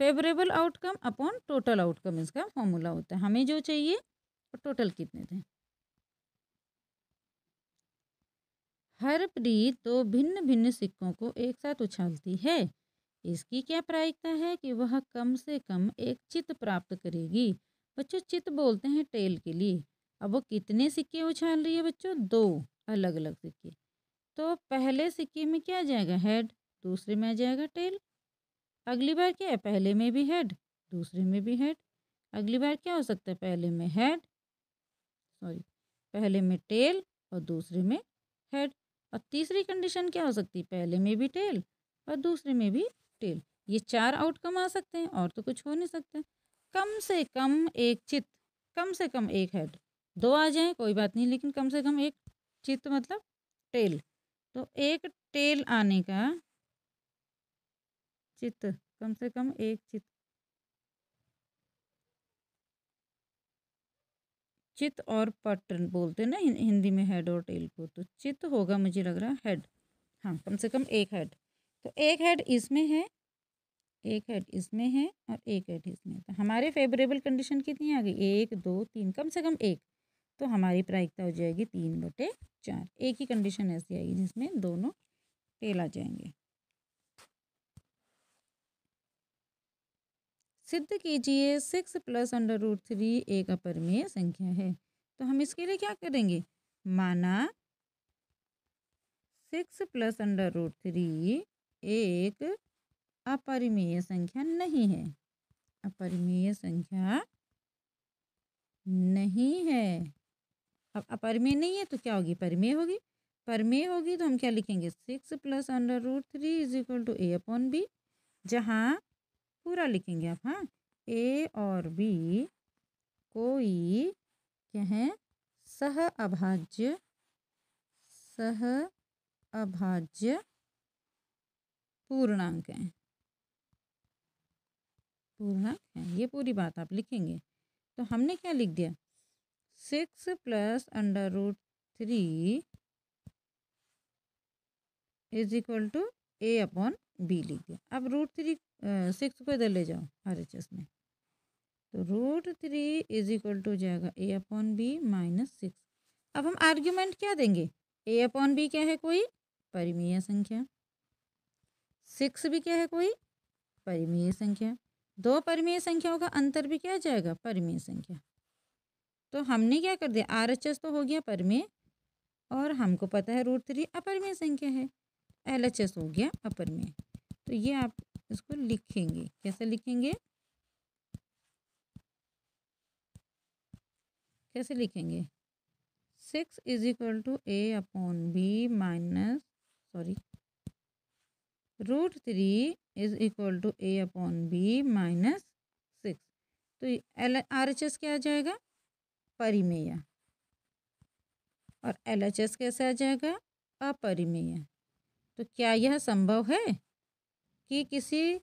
A: Favourable outcome upon total outcome इसका फॉर्मूला होता है। हमें जो चाहिए और टोटल कितने थे। हरप्रीत 2 भिन्न भिन्न सिक्कों को एक साथ उछालती है। इसकी क्या प्रायिकता है कि वह कम से कम एक चित प्राप्त करेगी? बच्चों चित बोलते हैं टेल के लिए। अब वो कितने सिक्के उछाल रही है बच्चों? 2 अलग अलग सिक्के। तो पहले सिक्के में क्या आ जाएगा हेड, दूसरे में आ जाएगा टेल। अगली बार क्या है, पहले में भी हेड, दूसरे में भी हेड। अगली बार क्या हो सकता है, पहले में हेड, सॉरी पहले में टेल और दूसरे में हेड। और तीसरी कंडीशन क्या हो सकती है, पहले में भी टेल और दूसरे में भी टेल। ये 4 आउटकम आ सकते हैं, और तो कुछ हो नहीं सकता। कम से कम एक चित, कम से कम एक हेड, 2 आ जाए कोई बात नहीं, लेकिन कम से कम एक चित मतलब टेल। तो एक टेल आने का चित, कम से कम एक चित, चित और पट बोलते हैं ना हिंदी में हेड और टेल को, तो चित होगा मुझे लग रहा है हेड। हाँ कम से कम एक हेड। तो एक हेड इसमें है, एक हेड इसमें है और एक हेड इसमें है। तो हमारे फेवरेबल कंडीशन कितनी आ गई 1 2 3, कम से कम एक। तो हमारी प्रायिकता हो जाएगी 3/4। एक ही कंडीशन ऐसी आएगी जिसमें दोनों टेल आ जाएंगे। सिद्ध कीजिए 6 + √3 एक अपरिमेय संख्या है। तो हम इसके लिए क्या करेंगे, माना 6 + √3 एक अपरिमेय संख्या नहीं है, अपरिमेय संख्या नहीं है। अब अपरिमेय नहीं है तो क्या होगी, परिमेय होगी। परमेय होगी तो हम क्या लिखेंगे 6 + √3 = a/b, जहाँ पूरा लिखेंगे आप। हाँ, ए और बी कोई क्या है सह अभाज्य पूर्णांक हैं, पूर्णांक हैं, ये पूरी बात आप लिखेंगे। तो हमने क्या लिख दिया 6 + √3 = a/b लिख दिया। अब √3 6 को इधर ले जाओ RHS में, तो √3 हो जाएगा a/b - 6। अब हम आर्ग्यूमेंट क्या देंगे, a/b क्या है कोई परिमेय संख्या, 6 भी क्या है कोई परिमेय संख्या, दो परिमेय संख्याओं का अंतर भी क्या जाएगा परिमेय संख्या। तो हमने क्या कर दिया RHS तो हो गया परिमेय और हमको पता है √3 अपरिमेय संख्या है, LHS हो गया अपरिमेय। तो ये आप इसको लिखेंगे, कैसे लिखेंगे, कैसे लिखेंगे 6 = a/b √3 = a/b - 6। तो RHS क्या आ जाएगा परिमेय और LHS कैसे आ जाएगा अपरिमेय। तो क्या यह संभव है कि किसी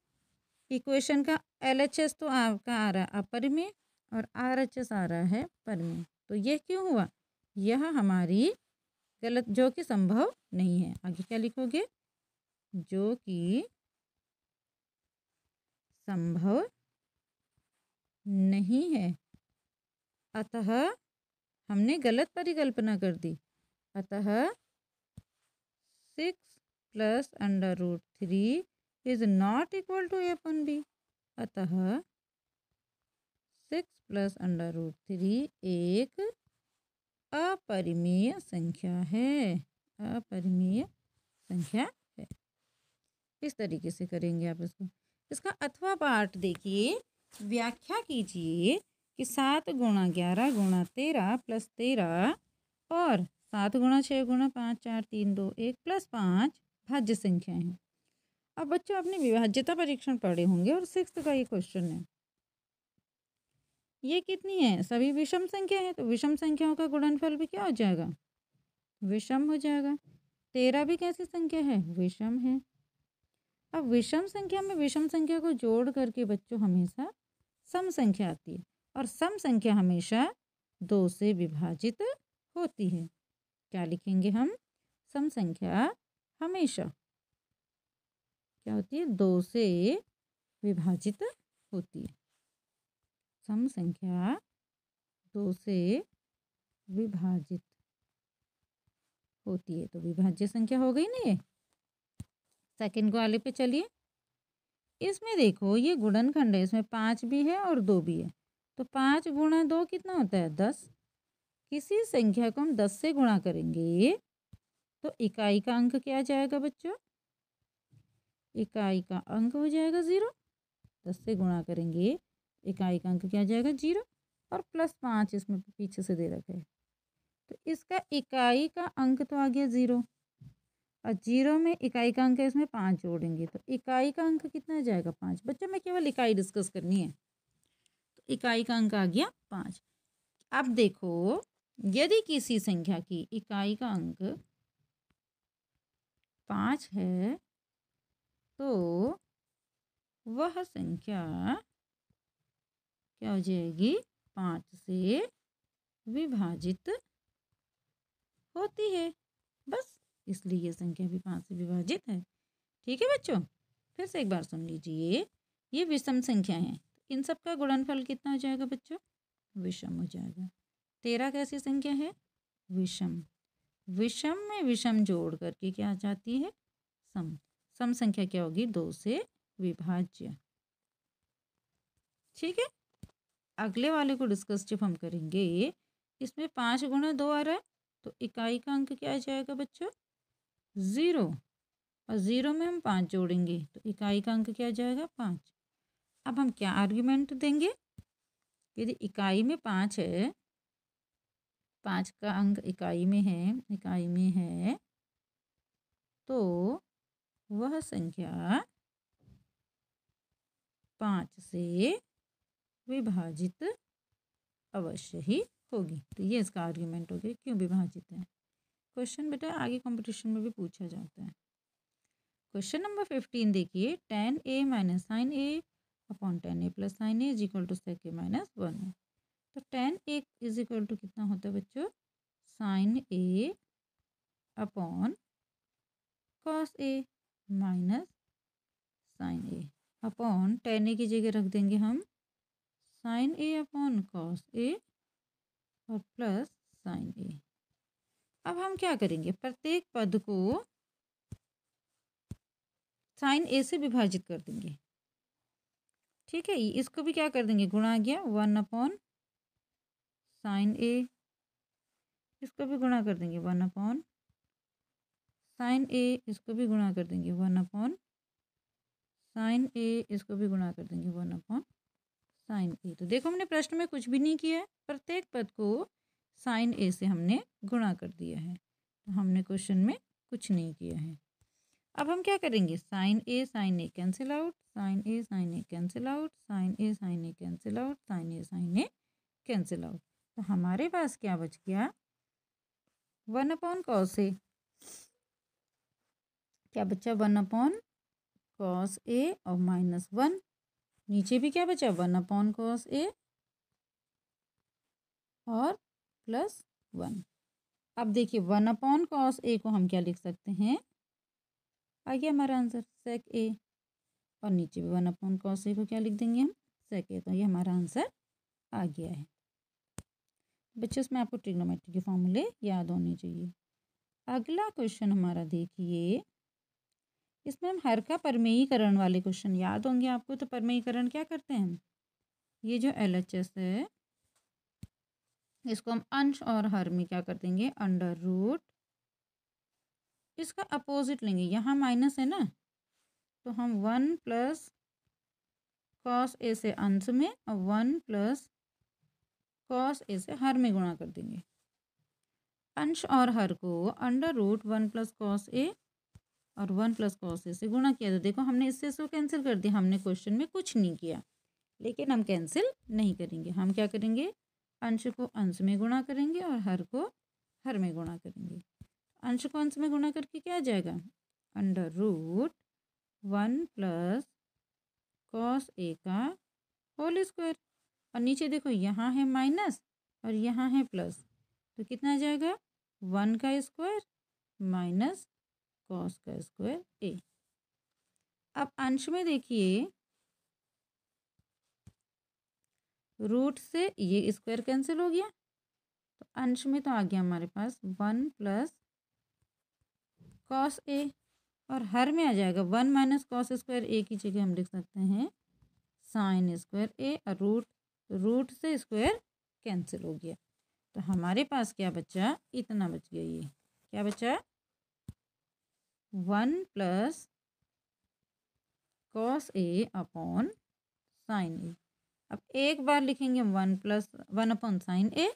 A: इक्वेशन का LHS तो आपका आ रहा है अपरिमेय और RHS आ रहा है परिमेय, तो यह क्यों हुआ, यह हमारी गलत, जो कि संभव नहीं है। आगे क्या लिखोगे, जो कि संभव नहीं है, अतः हमने गलत परिकल्पना कर दी, अतः 6 + √3 is not equal to a/b, अतः 6 + √3 एक अपरिमेय संख्या है, अपरिमेय संख्या है। इस तरीके से करेंगे आप इसको। इसका अथवा पाठ देखिए, व्याख्या कीजिए कि 7 × 11 × 13 + 13 और 7 × 6 × 5 4 3 2 1 + 5 भाज्य संख्याएं हैं। अब बच्चों अपने विभाज्यता परीक्षण पढ़े होंगे और 6th का ये क्वेश्चन है। ये कितनी है, सभी विषम संख्या है, तो विषम संख्याओं का गुणनफल भी क्या हो जाएगा विषम हो जाएगा। 13 भी कैसी संख्या है विषम है। अब विषम संख्या में विषम संख्या को जोड़ करके बच्चों हमेशा सम संख्या आती है और सम संख्या हमेशा 2 से विभाजित होती है। क्या लिखेंगे हम, सम संख्या हमेशा क्या होती है 2 से विभाजित होती है, सम संख्या 2 से विभाजित होती है। तो विभाज्य संख्या हो गई ना। ये सेकंड वाले पे चलिए, इसमें देखो ये गुणनखंड है, इसमें 5 भी है और 2 भी है, तो 5 × 2 कितना होता है 10। किसी संख्या को हम 10 से गुणा करेंगे तो इकाई का अंक क्या जाएगा बच्चों, इकाई का अंक हो जाएगा 0। 10 से गुणा करेंगे इकाई का अंक क्या जाएगा 0 और +5 इसमें पीछे से दे रखा है, तो इसका इकाई का अंक तो आ गया 0 और 0 में इकाई का अंक है इसमें 5 जोड़ेंगे तो इकाई का अंक कितना जाएगा 5। बच्चों में केवल इकाई डिस्कस करनी है, तो इकाई का अंक आ गया 5। अब देखो यदि किसी संख्या की इकाई का अंक 5 है तो वह संख्या क्या हो जाएगी 5 से विभाजित होती है, बस इसलिए ये संख्या भी 5 से विभाजित है। ठीक है बच्चों, फिर से एक बार सुन लीजिए, ये विषम संख्या है, इन सब का गुणनफल कितना हो जाएगा बच्चों विषम हो जाएगा। 13 कैसी संख्या है विषम, विषम में विषम जोड़ करके क्या आ जाती है सम, सम संख्या क्या होगी 2 से विभाज्य। ठीक है, अगले वाले को डिस्कस जब हम करेंगे, इसमें 5 × 2 आ रहा है तो इकाई का अंक क्या आ जाएगा बच्चों 0 और 0 में हम 5 जोड़ेंगे तो इकाई का अंक क्या आ जाएगा 5। अब हम क्या आर्ग्यूमेंट देंगे, यदि इकाई में 5 है, 5 का अंक इकाई में है, इकाई में है तो वह संख्या 5 से विभाजित अवश्य ही होगी। तो ये इसका आर्ग्यूमेंट हो गया क्यों विभाजित है। क्वेश्चन बेटा आगे कंपटीशन में भी पूछा जाता है। क्वेश्चन नंबर 15 देखिए, tan a minus sine A upon tan a plus sine A is equal to sec a minus 1 है। तो tan a is equal to कितना होता है बच्चों, sine A upon cos A minus sine A upon tan a की जगह रख देंगे हम sine A upon cos A और प्लस साइन ए। अब हम क्या करेंगे, प्रत्येक पद को साइन ए से विभाजित कर देंगे। ठीक है, इसको भी क्या कर देंगे, गुणा आ गया 1 अपॉन साइन ए, इसको भी गुणा कर देंगे 1 अपॉन साइन ए, इसको भी गुणा कर देंगे 1 अपॉन साइन ए, इसको भी गुणा कर देंगे 1 अपॉन साइन ए। तो देखो हमने प्रश्न में कुछ भी नहीं किया है, प्रत्येक पद को साइन ए से हमने गुणा कर दिया है। तो हमने क्वेश्चन में कुछ नहीं किया है। अब हम क्या करेंगे, साइन ए कैंसिल आउट, साइन ए कैंसिल आउट, साइन ए कैंसिल आउट, साइन ए कैंसिल आउट। तो हमारे पास क्या बच गया, 1 अपॉन कॉस ए, क्या बचा 1 अपॉन कॉस ए और माइनस 1, नीचे भी क्या बचा 1 अपॉन कॉस ए और प्लस 1। अब देखिए 1 अपॉन कॉस ए को हम क्या लिख सकते हैं, आ गया हमारा आंसर सेक ए, और नीचे भी 1 अपॉन कॉस ए को क्या लिख देंगे हम, सेक ए। तो ये हमारा आंसर आ गया है। बच्चों इसमें आपको ट्रिग्नोमेट्री के फॉर्मूले याद होने चाहिए। अगला क्वेश्चन हमारा देखिए, इसमें हम हर का परमेयीकरण वाले क्वेश्चन याद होंगे आपको। तो परमेयीकरण क्या करते हैं हम, ये जो LHS है इसको हम अंश और हर में क्या कर देंगे, अंडर रूट, इसका अपोजिट लेंगे, यहाँ माइनस है ना, तो हम 1 प्लस कॉस ए से अंश में और 1 प्लस कॉस ए से हर में गुणा कर देंगे। अंश और हर को under root 1 plus cos A और 1 प्लस कॉस ए से गुणा किया। तो देखो हमने इससे इसको कैंसिल कर दिया, हमने क्वेश्चन में कुछ नहीं किया, लेकिन हम कैंसिल नहीं करेंगे। हम क्या करेंगे, अंश को अंश में गुणा करेंगे और हर को हर में गुणा करेंगे। अंश को अंश में गुणा करके क्या आ जाएगा, under root 1 plus cos A का होल स्क्वायर, और नीचे देखो यहाँ है माइनस और यहाँ है प्लस, तो कितना आ जाएगा 1 का स्क्वायर माइनस कॉस का स्क्वायर ए। अब अंश में देखिए रूट से ये स्क्वायर कैंसिल हो गया, तो अंश में तो आ गया हमारे पास 1 प्लस कॉस ए, और हर में आ जाएगा 1 माइनस कॉस स्क्वायर ए की जगह हम लिख सकते हैं साइन स्क्वायर ए, और रूट से स्क्वायर कैंसिल हो गया। तो हमारे पास क्या बचा, इतना बच गया, ये क्या बचा 1 plus cos A upon sine ए। अब एक बार लिखेंगे हम 1 अपॉन साइन ए,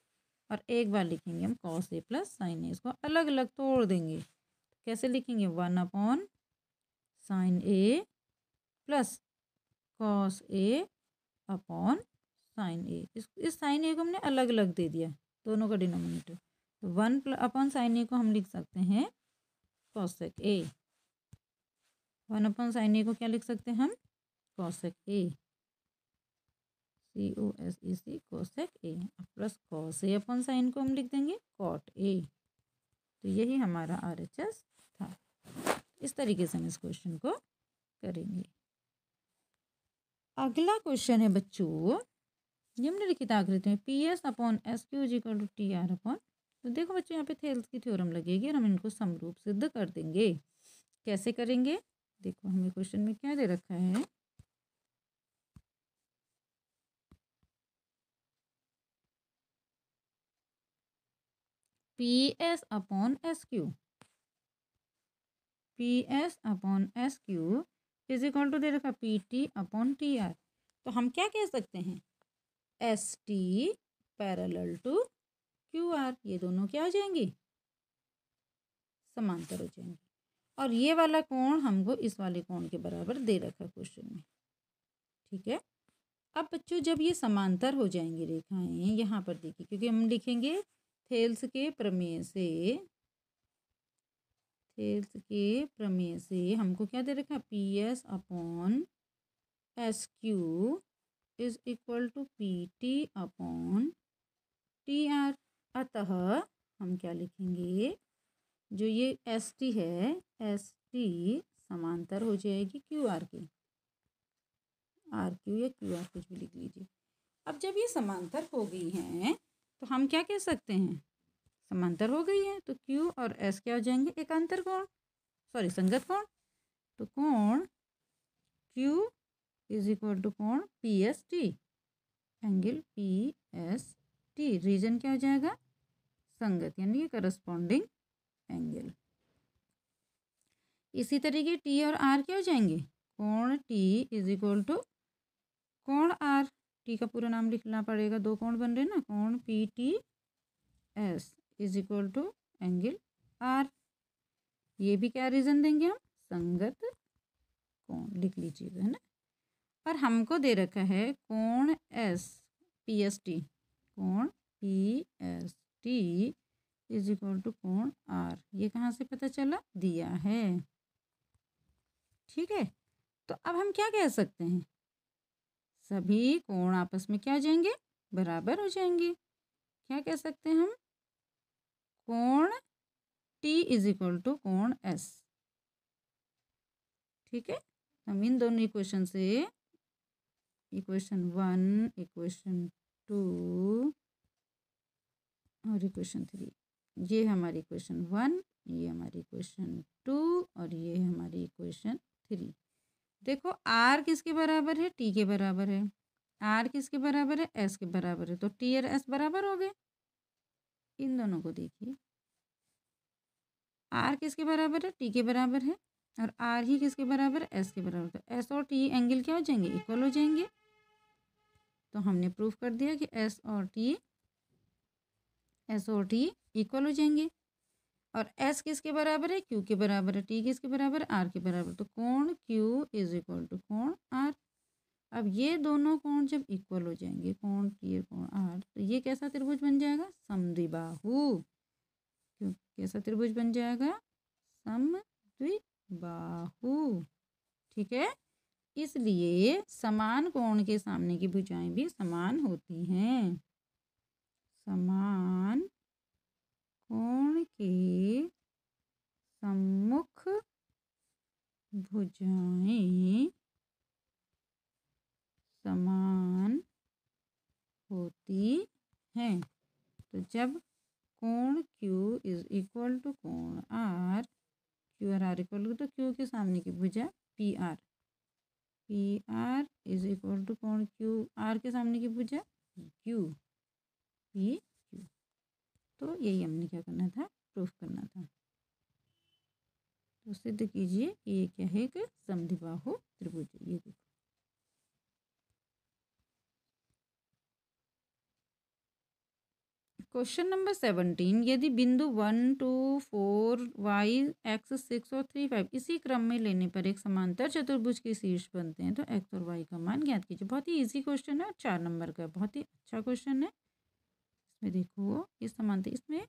A: और एक बार लिखेंगे हम कॉस ए प्लस साइन ए। इसको अलग अलग तोड़ देंगे, कैसे लिखेंगे 1 upon sine A plus cos A upon sine ए। इस साइन ए को हमने अलग अलग दे दिया, दोनों का डिनोमिनेटर। तो 1 अपॉन साइन ए को हम लिख सकते हैं कॉसेक ए, 1 अपॉन साइन ए को क्या लिख सकते हैं हम, cosec A, COSEC cosec A, plus cos A upon sine को हम लिख देंगे कॉट ए। तो यही हमारा RHS था। इस तरीके से हम इस क्वेश्चन को करेंगे। अगला क्वेश्चन है बच्चों, निम्नलिखित आकृति में PS upon SQ is equal to TR upon. तो देखो बच्चों यहाँ पे थेल्स की थ्योरम लगेगी और हम इनको समरूप सिद्ध कर देंगे। कैसे करेंगे, देखो हमें क्वेश्चन में क्या दे रखा है, PS upon SQ, PS upon SQ is equal to दे रखा PT अपॉन TR। तो हम क्या कह सकते हैं, ST पैरेलल टू QR, ये दोनों क्या हो जाएंगे, समांतर हो जाएंगे। और ये वाला कोण हमको इस वाले कोण के बराबर दे रखा क्वेश्चन में। ठीक है। अब बच्चों जब ये समांतर हो जाएंगी रेखाएं, यहाँ पर देखिए, क्योंकि हम लिखेंगे थेल्स के प्रमेय से हमको क्या दे रखा है, P S upon S Q is equal to P T upon T R. अतः हम क्या लिखेंगे, जो ये एस टी है, एस टी समांतर हो जाएगी क्यू आर के, आर क्यू या क्यू आर कुछ भी लिख लीजिए। अब जब ये समांतर हो गई हैं तो हम क्या कह सकते हैं, समांतर हो गई है तो क्यू और एस क्या हो जाएंगे, एकांतर कोण, सॉरी संगत कोण। तो कोण क्यू इज इक्वल टू कोण P S T, angle P S T, reason क्या हो जाएगा, संगत, यानी ये करस्पॉन्डिंग एंगल। इसी तरीके टी और आर क्या हो जाएंगे, कोण टी इज इक्वल टू कोण आर, टी का पूरा नाम लिखना पड़ेगा, दो कोण बन रहे ना, कोण P T S is equal to angle R. ये भी क्या रीजन देंगे हम, संगत कोण लिख लीजिएगा, है ना। और हमको दे रखा है कोण एस पी एस टी, कोण P S T is equal to कोण आर। ये कहाँ से पता चला, दिया है। ठीक है। तो अब हम क्या कह सकते हैं, सभी कोण आपस में क्या हो जाएंगे, बराबर हो जाएंगे। क्या कह सकते हैं हम, कोण टी इज इक्वल टू कोण एस। ठीक है। हम इन दोनों इक्वेशन से, इक्वेशन 1, इक्वेशन 2 और इक्वेशन 3, ये हमारी इक्वेशन 1, ये हमारी इक्वेशन 2 और ये हमारी इक्वेशन 3। देखो आर किसके बराबर है, टी के बराबर है, आर किसके बराबर है, एस के बराबर है, तो टी और एस बराबर हो गए। इन दोनों को देखिए, आर किसके बराबर है, टी के बराबर है, और आर ही किसके बराबर है, एस के बराबर, तो एस और टी एंगल क्या हो जाएंगे, इक्वल हो जाएंगे। तो हमने प्रूफ कर दिया कि एस और टी इक्वल हो जाएंगे। और एस किसके बराबर है, क्यू के बराबर है, टी किसके बराबर है, आर के बराबर, तो कोण क्यू इज इक्वल टू कोण आर। अब ये दोनों कोण जब इक्वल हो जाएंगे, कोण टी और कोण आर, तो ये कैसा त्रिभुज बन जाएगा, समद्विबाहु। क्यों, कैसा त्रिभुज बन जाएगा, समद्विबाहु। ठीक है। इसलिए समान कोण के सामने की भुजाएं भी समान होती हैं। समान कोण के सम्मुख भुजाएं समान होती हैं। तो जब कोण Q इज इक्वल टू कोण R, Q और R इक्वल टू, तो Q के सामने की भुजा PR, PR is equal to कोण Q, R के सामने की भुजा Q, PQ। तो यही हमने क्या करना था, प्रूफ करना था। तो सिद्ध कीजिए कि ये क्या है, कि समद्विबाहु त्रिभुज। ये देखो, क्वेश्चन नंबर 17, यदि बिंदु 1, 2, 4, y, x, 6 और 3, 5 इसी क्रम में लेने पर एक समांतर चतुर्भुज के शीर्ष बनते हैं, तो x और y का मान ज्ञात कीजिए। बहुत ही इजी क्वेश्चन है और 4 नंबर का, बहुत ही अच्छा क्वेश्चन है। इसमें देखो, इस समांतर, इसमें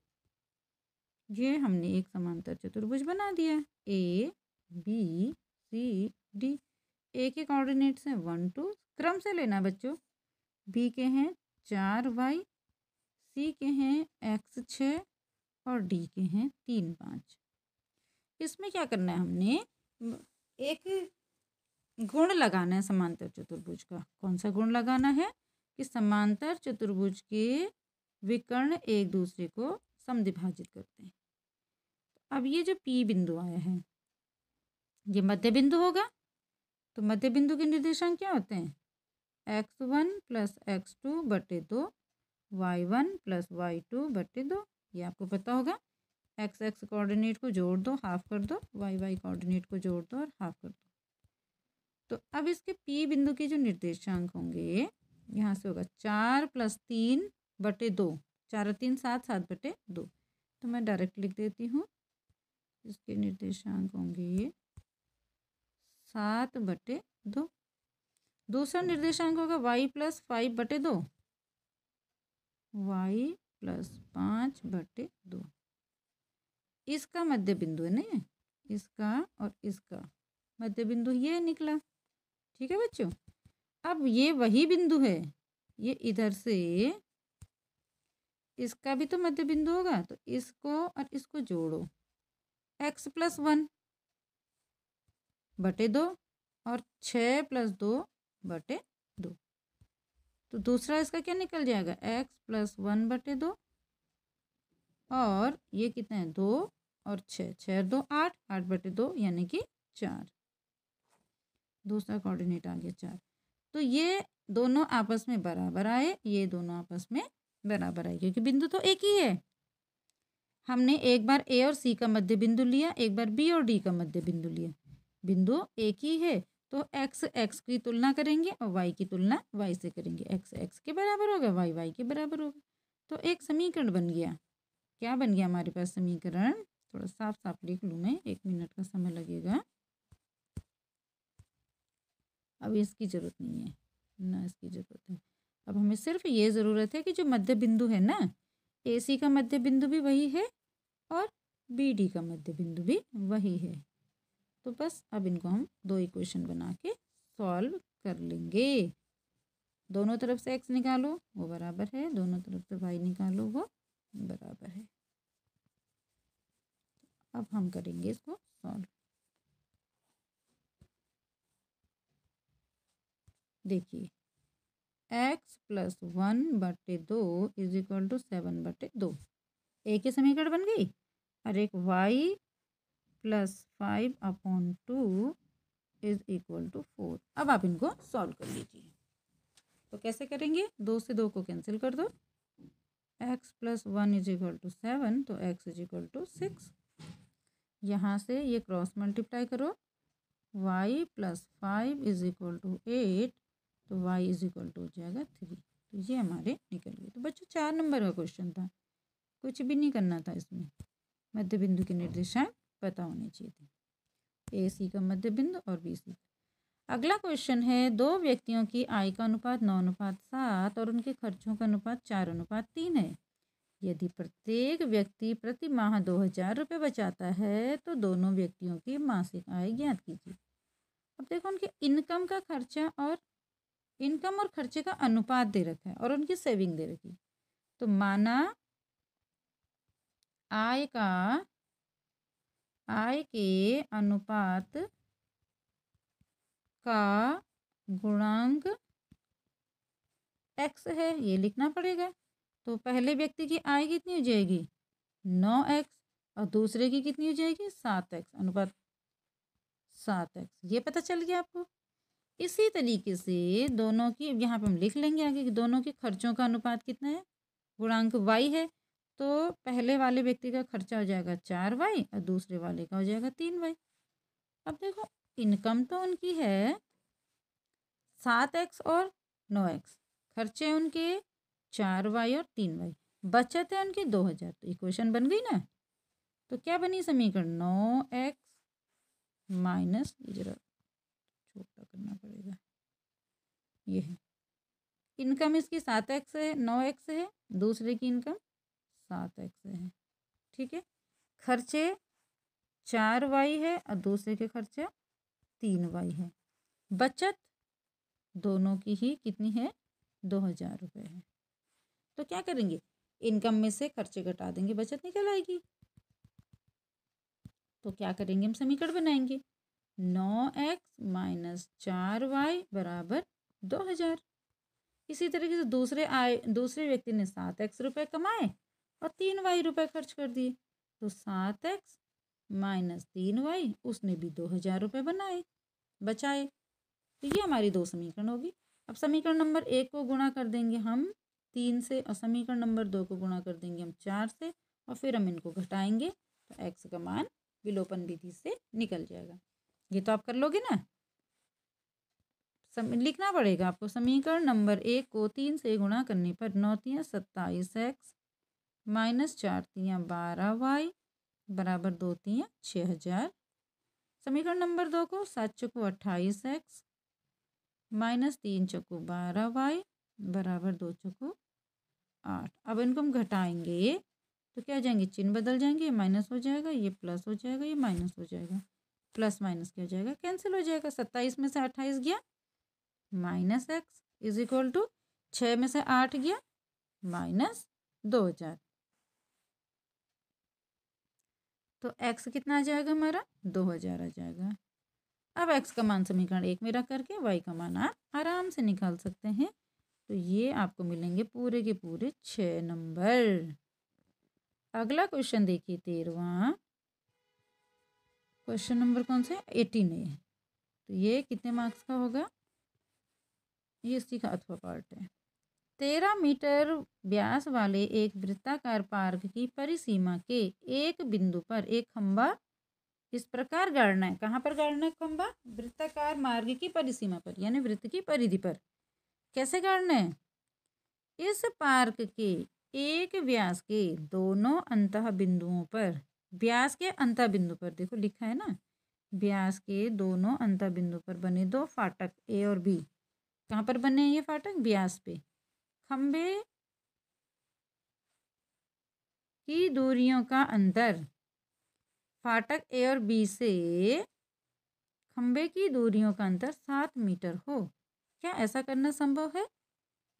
A: ये हमने एक समांतर चतुर्भुज बना दिया, ए बी सी डी। ए के कोऑर्डिनेट्स हैं 1, 2, क्रम से लेना बच्चों। बी के हैं 4, y, सी के हैं x 6 और डी के हैं 3, 5। इसमें क्या करना है, हमने एक गुण लगाना है समांतर चतुर्भुज का। कौन सा गुण लगाना है, कि समांतर चतुर्भुज के विकर्ण एक दूसरे को समद्विभाजित करते हैं। अब ये जो P बिंदु आया है, ये मध्य बिंदु होगा। तो मध्य बिंदु के निर्देशांक क्या होते हैं, x1 प्लस x2 बटे 2, y1 प्लस y2 बटे 2। ये आपको पता होगा। एक्स एक्स कोऑर्डिनेट को जोड़ दो, हाफ कर दो, वाई वाई कोऑर्डिनेट को जोड़ दो और हाफ कर दो। तो अब इसके P बिंदु के जो निर्देशांक होंगे, यहाँ से होगा 4 प्लस 3 बटे 2, 4 और 3 7, 7 बटे 2। तो मैं डायरेक्ट लिख देती हूँ इसके निर्देशांक होंगे 7/2। दूसरा निर्देशांक होगा y + 5/2, y + 5/2। इसका मध्य बिंदु है ना, इसका और इसका मध्य बिंदु ये निकला। ठीक है बच्चों, अब ये वही बिंदु है, ये इधर से इसका भी तो मध्य बिंदु होगा, तो इसको और इसको जोड़ो, x + 1/2 और 6 + 2/2। तो दूसरा इसका क्या निकल जाएगा, x + 1/2 और ये कितना है 2 और 6, 6 और 2 8, 8/2 यानी कि 4। दूसरा कोऑर्डिनेट आ गया 4। तो ये दोनों आपस में बराबर आए, ये दोनों आपस में बराबर आए, क्योंकि बिंदु तो एक ही है। हमने एक बार ए और सी का मध्य बिंदु लिया, एक बार बी और डी का मध्य बिंदु लिया, बिंदु एक ही है। तो एक्स एक्स की तुलना करेंगे और वाई की तुलना वाई से करेंगे, एक्स एक्स के बराबर होगा, वाई वाई के बराबर होगा। तो एक समीकरण बन गया। क्या बन गया हमारे पास समीकरण, थोड़ा साफ साफ लिख लूँ मैं, 1 मिनट का समय लगेगा। अब इसकी ज़रूरत नहीं है ना, इसकी ज़रूरत है। अब हमें सिर्फ ये ज़रूरत है कि जो मध्य बिंदु है ना, ए सी का मध्य बिंदु भी वही है और बी डी का मध्य बिंदु भी वही है। तो बस अब इनको हम 2 इक्वेशन बना के सॉल्व कर लेंगे। दोनों तरफ से x निकालो वो बराबर है, दोनों तरफ से y निकालो वो बराबर है। अब हम करेंगे इसको सॉल्व। देखिए x + 1/2 = 7/2, एक ही समीकरण बन गई, और एक y + 5/2 = 4। अब आप इनको सॉल्व कर लीजिए। तो कैसे करेंगे, 2 से 2 को कैंसिल कर दो, x + 1 = 7, तो x = 6। यहाँ से ये क्रॉस मल्टीप्लाई करो, y + 5 = 8, तो y हो जाएगा 3। तो ये हमारे निकल गए। तो बच्चों 4 नंबर का क्वेश्चन था, कुछ भी नहीं करना था इसमें, मध्य बिंदु के निर्देशांक पता होने चाहिए थे, ए सी का मध्य बिंदु और बी सी। अगला क्वेश्चन है, 2 व्यक्तियों की आय का अनुपात 9:7 और उनके खर्चों का अनुपात 4:3 है। यदि प्रत्येक व्यक्ति प्रति माह 2000 रुपये बचाता है तो दोनों व्यक्तियों की मासिक आय ज्ञात कीजिए। अब देखो उनके इनकम और खर्चे का अनुपात दे रखा है और उनकी सेविंग दे रखी है। तो माना आय के अनुपात का गुणांक x है, ये लिखना पड़ेगा। तो पहले व्यक्ति की आय कितनी हो जाएगी 9x और दूसरे की कितनी हो जाएगी 7x, अनुपात 7x, ये पता चल गया आपको। इसी तरीके से दोनों की, यहाँ पे हम लिख लेंगे आगे कि दोनों के खर्चों का अनुपात कितना है, गुणांक y है। तो पहले वाले व्यक्ति का खर्चा हो जाएगा 4y और दूसरे वाले का हो जाएगा 3y। अब देखो इनकम तो उनकी है 7x और 9x, खर्चे उनके 4y और 3y, बचत है उनकी 2000। तो इक्वेशन बन गई ना। तो क्या बनी समीकरण, 9x माइनस, ये जरा छोटा करना पड़ेगा, ये है इनकम इसकी 7x है, 9x है, दूसरे की इनकम 7x है। ठीक है, खर्चे 4y है और दूसरे के खर्चा 3y है, बचत दोनों की ही कितनी है 2000 रुपये है। तो क्या करेंगे, इनकम में से खर्चे घटा देंगे, बचत निकल आएगी। तो क्या करेंगे, हम समीकरण बनाएंगे, 9x माइनस 4y बराबर 2000। इसी तरीके से दूसरे व्यक्ति ने 7x रुपये कमाए और 3y रुपये खर्च कर दिए, तो 7x माइनस 3y, उसने भी 2000 रुपये बचाए। तो ये हमारी 2 समीकरण होगी। अब समीकरण नंबर 1 को गुणा कर देंगे हम 3 से और समीकरण नंबर 2 को गुणा कर देंगे हम 4 से, और फिर हम इनको घटाएंगे तो x का मान विलोपन विधि से निकल जाएगा। ये तो आप कर लोगे ना। लिखना पड़ेगा आपको, समीकरण नंबर 1 को 3 से गुणा करने पर 9 × 27x माइनस 4 × 12y बराबर 2 3 6000। समीकरण नंबर 2 को 7 चौको 28x माइनस 3 चौको 12y बराबर 2 चौको 8। अब इनको हम घटाएंगे तो क्या हो जाएंगे, चिन्ह बदल जाएंगे, माइनस हो जाएगा, ये प्लस हो जाएगा, ये माइनस हो जाएगा, प्लस माइनस क्या हो जाएगा, कैंसिल हो जाएगा। 27 में से 28 गया minus x is equal to 6 में से 8 गया माइनस 2000। तो x कितना आ जाएगा हमारा 2000 आ जाएगा। अब x का मान समीकरण 1 में रख करके y का मान आप आराम से निकाल सकते हैं। तो ये आपको मिलेंगे पूरे के पूरे 6 नंबर। अगला क्वेश्चन देखिए 13वां क्वेश्चन नंबर कौन सा है 18 है। तो ये कितने मार्क्स का होगा, ये इसी का अथवा पार्ट है। 13 मीटर व्यास वाले एक वृत्ताकार पार्क की परिसीमा के एक बिंदु पर एक खंबा इस प्रकार गाड़ना है। कहाँ पर गाड़ना है खंबा, वृत्ताकार मार्ग की परिसीमा पर यानी वृत्त की परिधि पर। कैसे गाड़ना है, इस पार्क के एक व्यास के दोनों अंतः बिंदुओं पर, व्यास के अंतः बिंदु पर देखो लिखा है ना, व्यास के दोनों अंतः बिंदु पर बने दो फाटक ए और बी। कहाँ पर बने हैं ये फाटक, व्यास पे। खंबे की दूरियों का अंतर फाटक ए और बी से, खंबे की दूरियों का अंतर 7 मीटर हो। क्या ऐसा करना संभव है,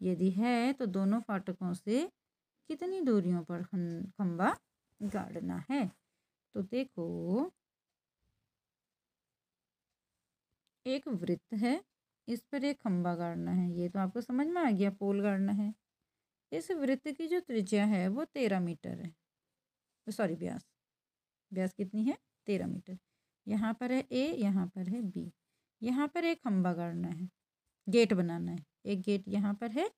A: यदि है तो दोनों फाटकों से कितनी दूरियों पर खंबा गाड़ना है। तो देखो एक वृत्त है, इस पर एक खंबा गाड़ना है, ये तो आपको समझ में आ गया, पोल गाड़ना है। इस वृत्त की जो त्रिज्या है वो 13 मीटर है, सॉरी व्यास, व्यास कितनी है 13 मीटर। यहाँ पर है ए, यहाँ पर है बी, यहाँ पर एक खंबा गाड़ना है, गेट बनाना है। एक गेट यहाँ पर है,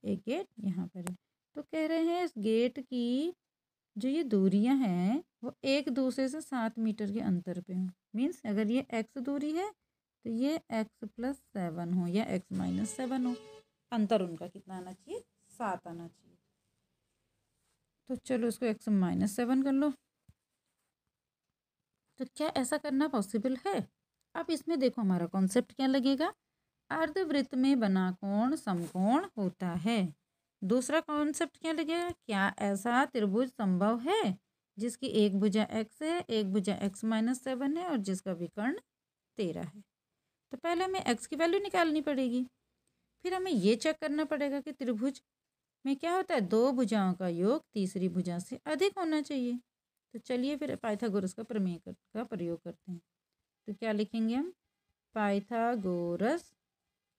A: एक गेट यहाँ पर है। तो कह रहे हैं इस गेट की जो ये दूरियां हैं वो एक दूसरे से 7 मीटर के अंतर पे हो। मीन्स अगर ये x दूरी है तो ये x+7 हो या x-7 हो। अंतर उनका कितना आना चाहिए, 7 आना चाहिए। तो चलो इसको x-7 कर लो। तो क्या ऐसा करना पॉसिबल है। अब इसमें देखो हमारा कॉन्सेप्ट क्या लगेगा, अर्धवृत्त में बना कोण समकोण होता है। दूसरा कॉन्सेप्ट क्या लगेगा, क्या ऐसा त्रिभुज संभव है जिसकी एक भुजा x है, एक भुजा x-7 है और जिसका विकर्ण 13 है। तो पहले हमें x की वैल्यू निकालनी पड़ेगी, फिर हमें ये चेक करना पड़ेगा कि त्रिभुज में क्या होता है, दो भुजाओं का योग तीसरी भुजा से अधिक होना चाहिए। तो चलिए फिर पाइथागोरस का प्रमेय का प्रयोग करते हैं। तो क्या लिखेंगे हम, पाइथागोरस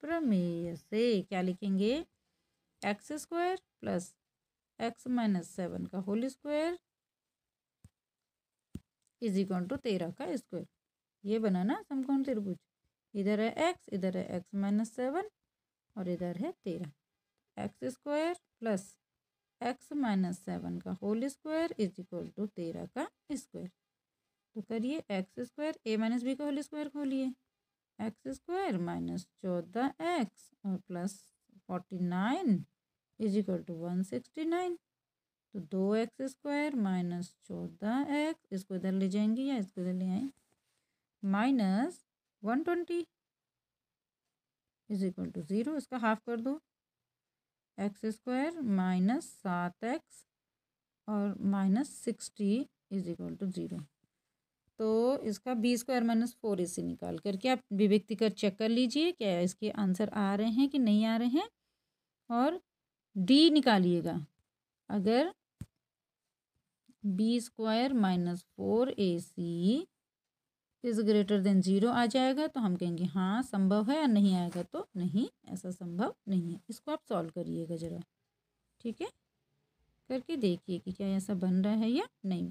A: प्रमेय से क्या लिखेंगे, x² प्लस x-7 का whole square is equal to 13 का स्क्वायर। ये बना ना समकोण त्रिभुज, इधर है x, इधर है x-7 और इधर है 13। x² प्लस x-7 का whole square is equal to 13 का स्क्वायर। तो करिए x² a माइनस बी का होल स्क्वायर खोलिए, x² माइनस 14x और प्लस 49 इज इक्वल टू 169। तो 2x² माइनस 14x, इसको इधर ले जाएंगे या इसको इधर ले आए, माइनस 120 इज इक्वल टू 0। इसका हाफ कर दो, x² माइनस 7x और माइनस 60 इज इक्वल टू 0। तो इसका b² माइनस 4 इसे निकाल करके आप विभक्ति कर चेक कर लीजिए क्या इसके आंसर आ रहे हैं कि नहीं आ रहे हैं। और d निकालिएगा, अगर b² minus 4ac is greater than 0 आ जाएगा तो हम कहेंगे हाँ संभव है, और नहीं आएगा तो नहीं, ऐसा संभव नहीं है। इसको आप सॉल्व करिएगा ज़रा, ठीक है, करके देखिए कि क्या ऐसा बन रहा है या नहीं।